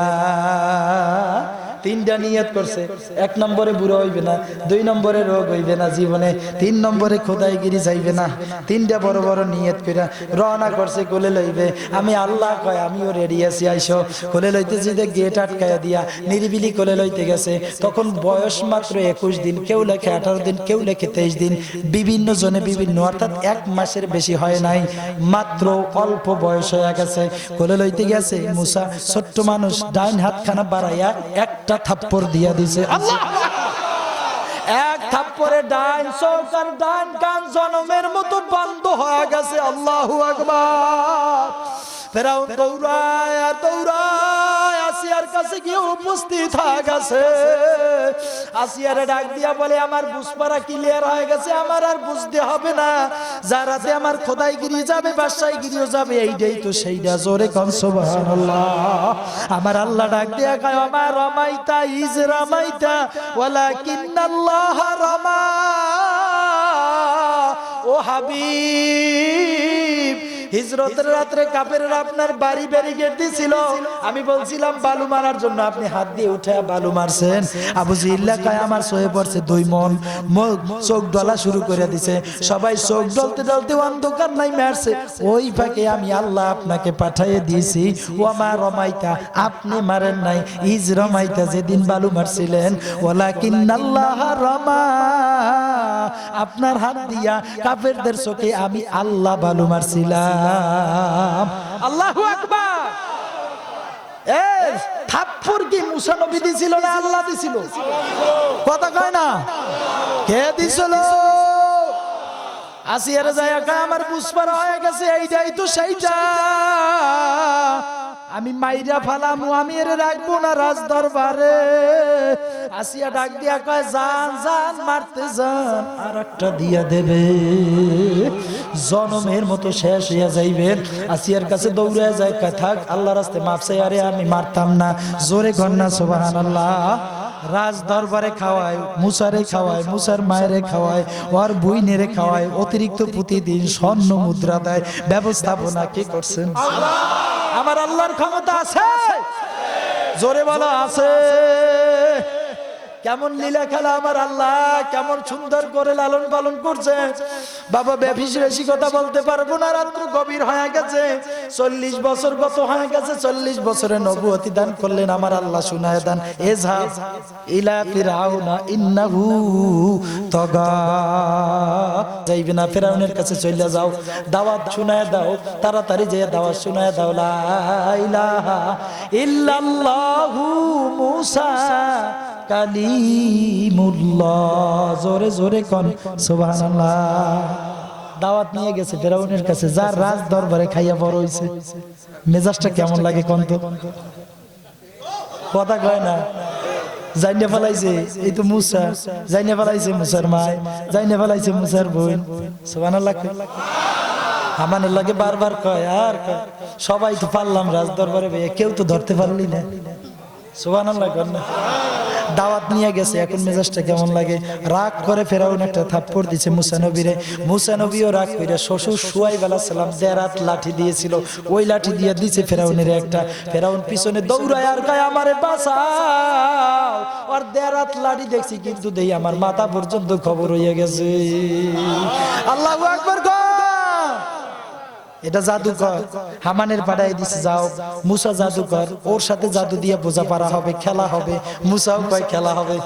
3টা নিয়ত করছে। 1 নম্বরে বুড়া হইবে না, 2 নম্বরে রোগ হইবে না জীবনে, 3 নম্বরে খোদাইগিরি যাইবে না। 3টা বড় বড় নিয়ত কইরা রওনা করছে কোলে লইবে। আমি আল্লাহ কয়, আমিও রেডি আছি, আইসো। কোলে লইতে যেতে গেট আটকায়া দিয়া নিরিবিলি কোলে লইতে গেছে। তখন বয়স মাত্র 21 দিন, কেউ লেখে 18 দিন, কেউ লেখে 23 দিন, বিভিন্ন জনে বিভিন্ন, অর্থাৎ 1 মাসের বেশি হয় নাই, মাত্র অল্প বয়স হয়ে গেছে। কোলে লইতে গেছে মুসা, ছোট্ট মানুষ, ডাইন হাতখানা বাড়াইয়া একটা থাপ্পড় দিয়া দিছে। আল্লাহ! 1 থাপ্পড়ে ডাইন চোখ আর ডাইন কান জনমের মতো বন্ধ হয়ে গেছে। আল্লাহু আকবার। ফেরাউন দৌড়ায় আর দৌড়ায় আসিয়ার কাছে গিয়ে উপস্থিত হয়ে গেছে। আসিয়ারে ডাক দিয়া বলে, আমার বুঝপাড়া ক্লিয়ার হয়ে গেছে, আমার আর বুঝতে হবে না। যারাতে আমার খোদাইগিরি যাবে, বাদশাহগিরিও যাবে, এইটাই তো সেইটা। জোরে কোন সুবহানাল্লাহ। আমার আল্লাহ ডাক দিয়া কয়, আমার রমাইতা ইজ রামাইতা ওয়ালাকিন্নাল্লাহ রামা। ও হাবিব, হিজরতের রাত্রে কাফেররা আপনার বাড়ি ব্যারিকেড দিছিল, আমি বলছিলাম বালু মারার জন্য, আপনি হাত দিয়ে উঠে বালু মারছেন। আবু জিল্লা কয়, আমার সয়ে পড়ছে 2 মন, চোখ ডলা শুরু করে দিছে। সবাই চোখ ডলতে ডলতে অন্ধকার নাই মারছে। ওই ফাঁকে আমি আল্লাহ আপনাকে পাঠিয়ে দিয়েছি। ও আমার রমাইতা, আপনি মারেন নাই, ইজ রমাইতা, যেদিন বালু মারছিলেন, ওয়ালাকিন্নাল্লাহ রামা, আপনার হাত দিয়া কাফেরদের চোখে আমি আল্লাহ বালু মারছিলাম। আল্লাহু আকবার। এই থাপ্পড় কি মুসা নবী দিছিল না আল্লাহ দিছিল? কথা কয় না, কে দিছিল? আসিয়ারে যায়, আমার বুঝপাড়া হয়ে গেছে, এইটাই তো সেইটা, আমি মাইরা ফালামু, আমি এর রাখবো না রাজ দরবারে। আসিয়া ডাক দিয়া কয়, জান জান মারতে যান, আর একটা দিয়া দেবে, জনমের মতো শেষ হইয়া যাইবেন। আসিয়ার কাছে দৌড়ে যায়, কয় থাক, আল্লাহ রাস্তায় মাপ চাই, আরে আমি মারতাম না। জোরে কন্যা সুবহানাল্লাহ। রাজ দরবারে খাওয়ায়, মুসারে খাওয়ায়, মুসার মায়েরে খাওয়ায়, ওর বুইনেরে খাওয়ায়, অতিরিক্ত প্রতিদিন স্বর্ণ মুদ্রা দেয়। ব্যবস্থাপনা কি করছেন? আমার আল্লাহর ক্ষমতা আছে, জোরে বলো আছে। কেমন লীলা খেলা আমার আল্লাহ কেমন সুন্দর করে লালন পালন করছে। বাবা বেশি কথা বলতে পারবো না, রাত্র গভীর হয়ে গেছে, 40 বছর গত হয়ে গেছে। 40 বছরে নবুয়তি দান করলেন আমার আল্লাহ, শুনায় দান এযহাব ইলা ফিরআউনা ইন্নাহু তাগা, যাইবে না ফিরআউনের কাছে চলে যাও, দাওয়াত শুনায় দাও, তাড়াতাড়ি যে দাওয়াত শুনায় দাও, লা ইলাহা ইল্লাল্লাহু মুসা কালিমুল্লাহ, জোরে জোরে কোন সুবহানাল্লাহ। দাওয়াত নিয়ে গেছে ফিরআউনের কাছে, যার রাজ দরবারে খাইয়া বড় হইছে। মেজাজটা কেমন লাগে কোন তো, কথা কয় না। জাইনে ফেলাইছে এই তো মুসা, জাইনে ফেলাইছে মুসার মা, জাইনে ফেলাইছে মুসার বোন। সুবহানাল্লাহ। হামানের লাগে বারবার কয় আর কয়, সবাই তো পারলাম রাজ দরবারে, কেউ তো ধরতে পারলি না। সুবহানাল্লাহ। দাওয়াত নিয়ে গেছে, এখন মেজাজটা কেমন লাগে। রাগ করে ফেরাউন একটা থাপ্পড় দিছে মুসা নবীরে। মুসা নবীও রাগ করে শ্বশুর শুয়াইব আলাইহিস সালাম দেরাত লাঠি দিয়েছিল, ওই লাঠি দিয়ে দিছে ফেরাউনের একটা। ফেরাউন পিছনে দৌড়ায় আর কয় আমারে বাঁচাও, আর দেরাত লাঠি দেখছি কিন্তু দেই আমার মাথা পর্যন্ত খবর হয়ে গেছে। আল্লাহু আকবার। এটা জাদুকর, হামানের পাড়ায় দিছে, যাও মুসা জাদুকর, ওর সাথে জাদু দিয়ে বোঝা পারা হবে, খেলা হবে। মুসাও কয় খেলা হবে,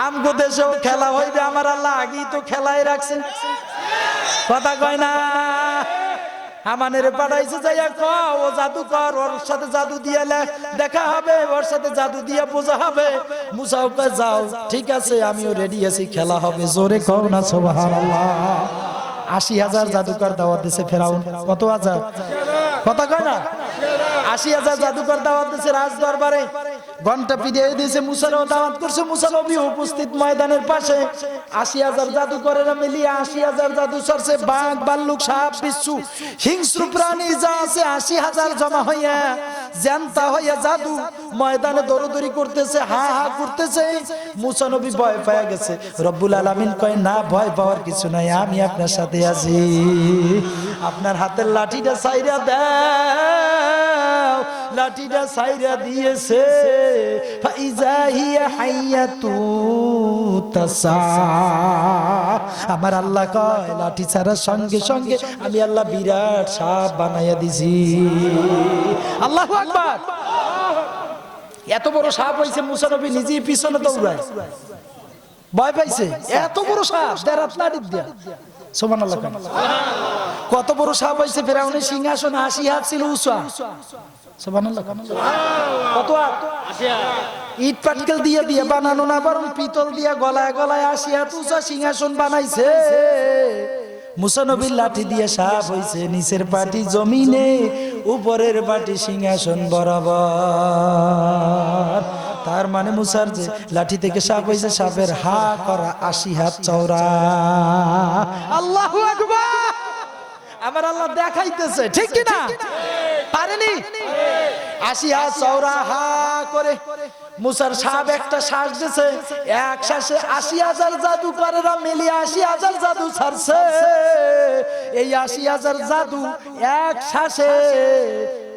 আমগো দেশেও খেলা হইবে, আমার আল্লাহ আগেই তো খেলায় রাখছে, কথা কয় না। হামানের পাড়াইছে, যাইয়া কও ও জাদুকর, ওর সাথে জাদু দিয়ে দেখা হবে, ওর সাথে জাদু দিয়ে বোঝা হবে। মুসাও কয় যাও, ঠিক আছে আমিও রেডি আছি, খেলা হবে। জোরে কও না সুবহানাল্লাহ। 80,000 জাদুকর দাওয়াত দিছে ফেরাউন। কত হাজার, কথা কয় না। 80,000 জাদুকর দাওয়াত দিছে রাজ দরবারে, ঘন্টা পিটিয়ে দিয়েছে। মুসারও দাওয়াত করছে, মুসা নবী উপস্থিত ময়দানের পাশে। 80,000 জাদুকরেরা মিলিয়ে 80,000 জাদু চলছে। বাঘ ভাল্লুক সাপ বিচ্ছু হিংস্র প্রাণী যা আছে 80,000 জমা হইয়া জ্যান্তা হইয়া জাদু ময়দানে দৌড়দৌড়ি করতেছে, হা হা করতেছে। মুসা নবী ভয় পেয়ে গেছে। রব্বুল আলামিন কয় না, ভয় পাওয়ার কিছু নাই, আমি আপনার সাথে আছি। আপনার হাতের লাঠিটা ছাইরা দাও। লাঠিটা ছাইরা দিয়েছে, ফাইজা হিয়া হাইয়াতু তাসা। আমার আল্লাহ কয় লাঠি ছাড়ার সঙ্গে সঙ্গে আমি আল্লাহ বিরাট সাপ বানাইয়া দিছি। আল্লাহু আকবার। এত বড় সাপ হইছে, মুসা নবী নিজেই পিছনে দৌড়ায়, ভয় পাইছে। এত বড় সাপ দেরাত লাঠি দিয়া, সুবহানাল্লাহ। কত বড় সাপ হইছে, ফেরাউনের সিংহাসন 80 হাত ছিল উঁচা। সুবহানাল্লাহ। কত হাত? 80 হাত। ইট পাটকেল দিয়ে দিয়ে বানানো না, বরং পিতল দিয়ে গলায় গলায় 80 হাত উঁচা সিংহাসন বানাইছে। মুসা নবীর লাঠি দিয়ে সাপ হইছে, নিচের পাটি জমিনে, উপরের পাটি সিংহাসন বরাবর। তার মানে মুসার যে লাঠি থেকে সাপ হইছে, সাপের হা করা 80 হাত চওড়া। আল্লাহু আকবার। আমার আল্লাহ দেখাইতেছে, ঠিক কি না? পারেনি? 80 হাত চওড়া হা করে মুসার সাপ একটা শ্বাস দিছে, এক শ্বাসে 80,000 জাদুকরেরা মিলিয়ে 80,000 জাদু ছাড়ছে। এই 80,000 জাদু এক শ্বাসে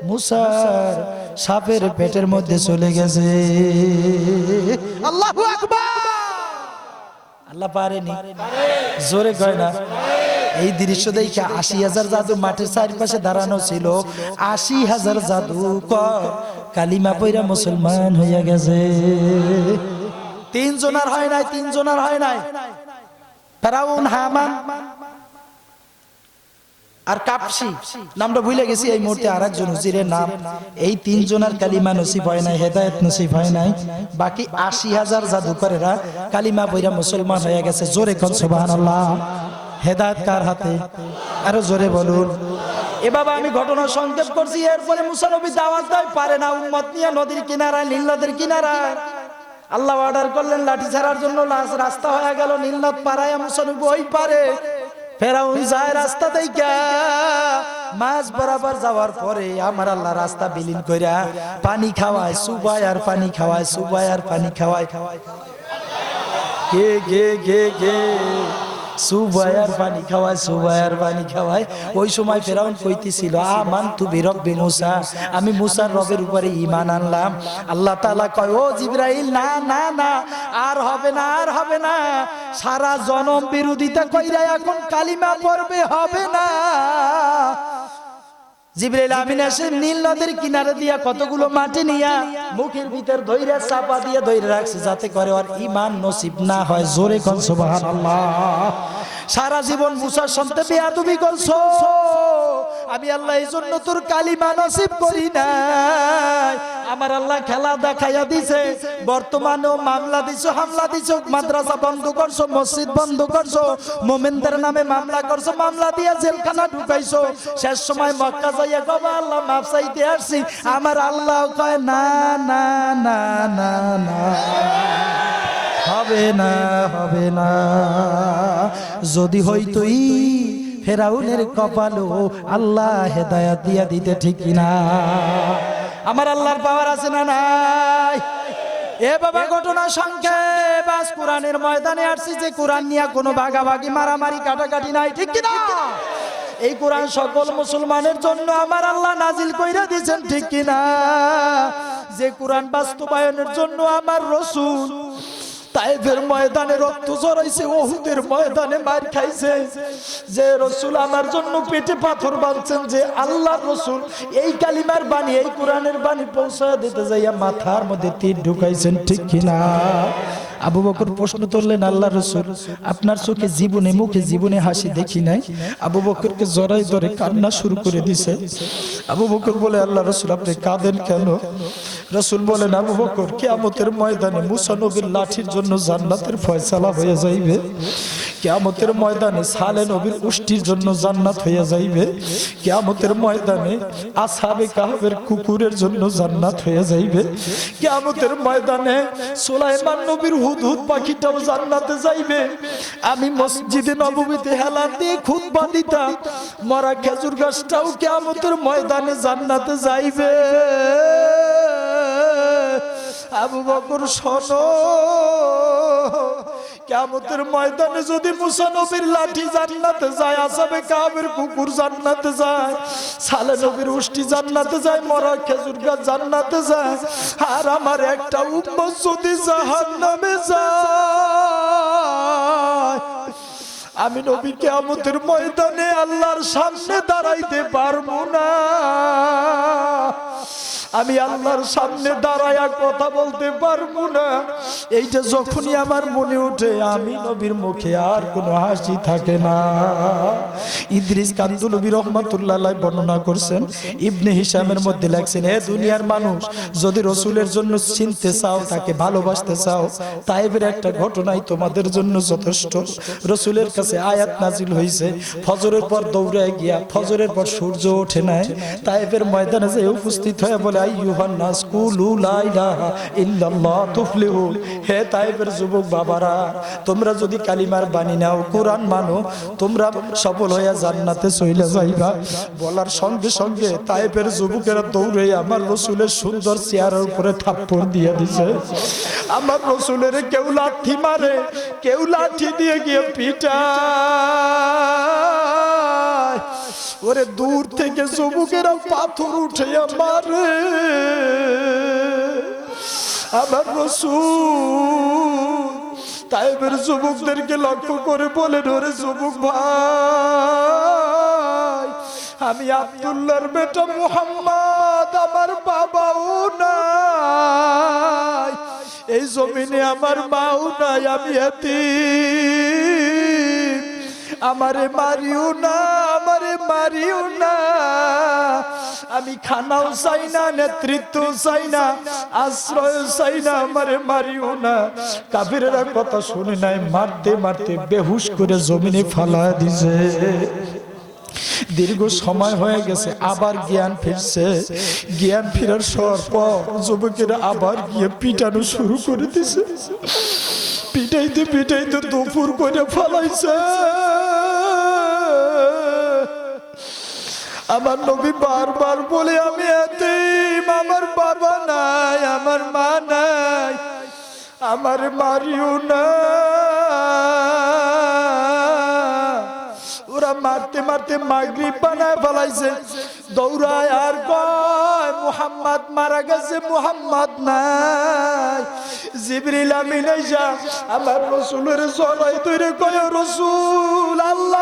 মুসার সাপের পেটের মধ্যে চলে গেছে। আল্লাহু আকবার। আল্লাহ পারেনি? জোরে কয় না। এই দৃশ্য দেখে 80,000 জাদু মাঠের চারপাশে দাঁড়ানো ছিল। 80,000 জাদুকর কালিমা পয়রা মুসলমান হইয়া গেছে। 3 জনের হয় নাই, 3 জনের হয় নাই। ফেরাউন, হামান আর কাপসি, নামটা ভুলে গেছি এই মুহূর্তে, আরেকজন হুজুরের নাম। এই 3 জনের কালিমা নসিব হয় নাই, হেদায়েত নসিব হয় নাই। বাকি 80,000 জাদুকরেরা কালিমা পয়রা মুসলমান হয়ে গেছে। জোরে কোন সুবহানাল্লাহ। হেদায়েত কার হাতে? আরো জোরে বলুন। এ বাবা, আমি ঘটনা সংক্ষেপ করছি। এরপরে মুসা নবী দাওয়াত দেয়, পারে না, উম্মত নিয়ে নদীর কিনারায়, নীল নদের কিনারায়। আল্লাহ অর্ডার করলেন লাঠি ছাড়ার জন্য, রাস্তা হয়ে গেল নীল নদ পারায়। মুসা নবী ওই পারে, ফেরাউন যায় রাস্তা দেইখা। মাঝ বরাবর যাওয়ার পরে আমার আল্লাহ রাস্তা বিলীন কইরা পানি খাওয়ায়, সুবায় আর পানি খাওয়ায়, সুবায় আর পানি খাওয়ায়। গে গে গে গে সুবায়ার পানি খাওয়ায়, সুবায়ার পানি খাওয়ায়। ওই সময় ফেরাউন কইতেছিল আমানতু বিরব্বি মূসা, আমি মূসার রবের উপরে ঈমান আনলাম। আল্লাহ তাআলা কয় ও জিবরাইল না না না, আর হবে না, আর হবে না। সারা জনম বিরোধিতা কইরা এখন কালিমা পড়বে, হবে না। জিবরাইল আমিন এসে নীল নদের কিনারে দিয়া কতগুলো মাটি নিয়া মুখের ভিতর ধইরা চাপা দিয়ে ধইরা রাখছে, যাতে করে ওর ঈমান নসিব না হয়। জোরে কোন সুবহানাল্লাহ। সারা জীবন মুসার সঙ্গে বেয়াদবি করছো, আমি আল্লাহ এই জন্য তোর কালিমা নসিব করি নাই। আমার আল্লাহ খেলা দেখাইয়া দিছে, বর্তমানেও মামলা দিছো, হামলা দিছো, মাদ্রাসা বন্ধ করছো, মসজিদ বন্ধ করছো, মোমেনদের নামে মামলা করছো, মামলা দিয়ে জেলখানা ঢুকাইছো। শেষ সময় মক্কা যাইয়া কবা আল্লাহ মাফ চাইতে আসছি। আমার আল্লাহ কয় না না না না না, হবে না, হবে না। যদি হইতই ফেরাউনের কপালও আল্লাহ হেদায়েত দিয়া দিতে, ঠিক কিনা? আমার আল্লাহর পাওয়ার আছে না নাই? এ বাবা ঘটনা সংক্ষেপ। আজ কোরআনের ময়দানে আসছি যে কোরআন নিয়ে কোনো ভাগাভাগি মারামারি কাটাকাটি নাই, ঠিক কিনা? এই কোরআন সকল মুসলমানের জন্য আমার আল্লাহ নাজিল কইরা দিয়েছেন, ঠিক কিনা? যে কোরআন বাস্তবায়নের জন্য আমার রাসূল তায়েফের ময়দানে রক্ত ঝরাইছে, ওহুদের ময়দানে মার খাইছে। যে রাসূল আমার জন্য পেটে পাথর বাঁধছেন, যে আল্লাহর রাসূল এই কালিমার বাণী, এই কোরআনের বাণী পৌঁছায় দিতে যাইয়া মাথার মধ্যে তীর ঢুকাইছেন, ঠিক কিনা? আবু বকর প্রশ্ন তুললেন, আল্লাহর রাসূল আপনার চোখে জীবনে, মুখে জীবনে হাসি দেখি নাই। আবু বকরকে জড়াই ধরে কান্না শুরু করে দিছে। আবু বকর বলে, আল্লাহর রাসূল আপনি কাঁদেন কেন? রাসূল বলেন, আবু বকর কিয়ামতের ময়দানে মুসা নবীর লাঠির জন্য জান্নাতের ফয়সালা হয়ে যাইবে। কিয়ামতের ময়দানে সালে নবীর উষ্টির জন্য জান্নাত হয়ে যাইবে। কিয়ামতের ময়দানে আসহাবে কাহফের কুকুরের জন্য জান্নাত হয়ে যাইবে। কিয়ামতের ময়দানে সুলাইমান নবীর হুদহুদ পাখিটাও জান্নাতে যাইবে। আমি মসজিদে নববীতে হেলান দিয়ে খুতবা দিতাম, মরা খেজুর গাছটাও কিয়ামতের ময়দানে জান্নাতে যাইবে। আবু বকর শোনো, কিয়ামতের ময়দানে যদি মুসা নবীর লাঠি জান্নাতে যায়, আসহাবে কাহফের কুকুর জান্নাতে যায়, সালে নবীর উষ্টি জান্নাতে যায়, মরা খেজুর গাছ জান্নাতে যায়, আর আমার একটা উম্মত যদি জাহান্নামে যায়, আমি নবী কিয়ামতের ময়দানে আল্লাহর সামনে দাঁড়াইতে পারবো না। আমি আল্লাহর সামনে দাঁড়ায়া কথা বলতে পারবো না। এইটা যখনই আমার মনে ওঠে, আমি নবীর মুখে আর কোনো হাসি থাকে না। ইদ্রিস কান্দুলবী রহমাতুল্লাহ আলাইহি বর্ণনা করছেন, ইবনে হিশামের মধ্যে লেখছেন, হে দুনিয়ার মানুষ, যদি রাসূলের জন্য চিনতে চাও, তাকে ভালোবাসতে চাও, তায়েফের একটা ঘটনাই তোমাদের জন্য যথেষ্ট। রাসূলের কাছে আয়াত নাজিল হইছে, ফজরের পর দৌড়ে গিয়া, ফজরের পর সূর্য ওঠে নাই, তায়েফের ময়দানে যে উপস্থিত হয়ে বলে, আইয়ুহান নাস কুলু লা ইলাহা ইল্লাল্লাহ তুফলিহুন। হে তায়েফের যুবক বাবারা, তোমরা যদি কালিমার বাণী নাও, কোরআন মানো, তোমরা সফল হইয়া জান্নাতে চলে যাইবা। বলার সঙ্গে সঙ্গে তায়েফের যুবকেরা দৌড়ে আমার রাসূলের সুন্দর চেহারার উপরে থাপ্পড় দিয়ে দিছে। আমার রাসূলের কেউ লাঠি মারে, কেউ লাঠি দিয়ে গিয়ে পিটায়। ওরে দূর থেকে যুবকেরা পাথর উঠে মারে। আমার রাসূল তায়েফের যুবকদেরকে লক্ষ্য করে বলেন, ওরে যুবক ভাই, আমি আব্দুল্লাহর বেটা মুহাম্মদ, আমার বাবাও নাই, এই জমিনে আমার মাও নাই, আমি এতিম, আমারে মারিও না, আমারে মারিও না। আমি খানাও চাই না, নেতৃত্ব চাই না, আশ্রয় চাই না, আমারে মারিও না। কাফিরেরা কথা শুনে নাই, মারতে মারতে বেহুশ করে জমিনে ফালা দিছে। দীর্ঘ সময় হয়ে গেছে, আবার জ্ঞান ফিরছে। জ্ঞান ফেরার পর যুবকেরা আবার গিয়ে পিটানো শুরু করে দিছে। পিটাইতে পিটাইতে দুপুর করে ফালাইছে। আমার নবী বারবার বলে, আমি এতিম, আমার বাবা নাই, আমার মা নাই, আমার মারিও না। মারতে মারতে মাগরিব বানায় ফেলাইছে দৌড়ায় আর কয় মুহাম্মদ মারা গেছে মুহাম্মদ নাই জিবরিল আমিন আইসা আমার রাসূলের সরাই তৈরি কয় রাসূল আল্লাহ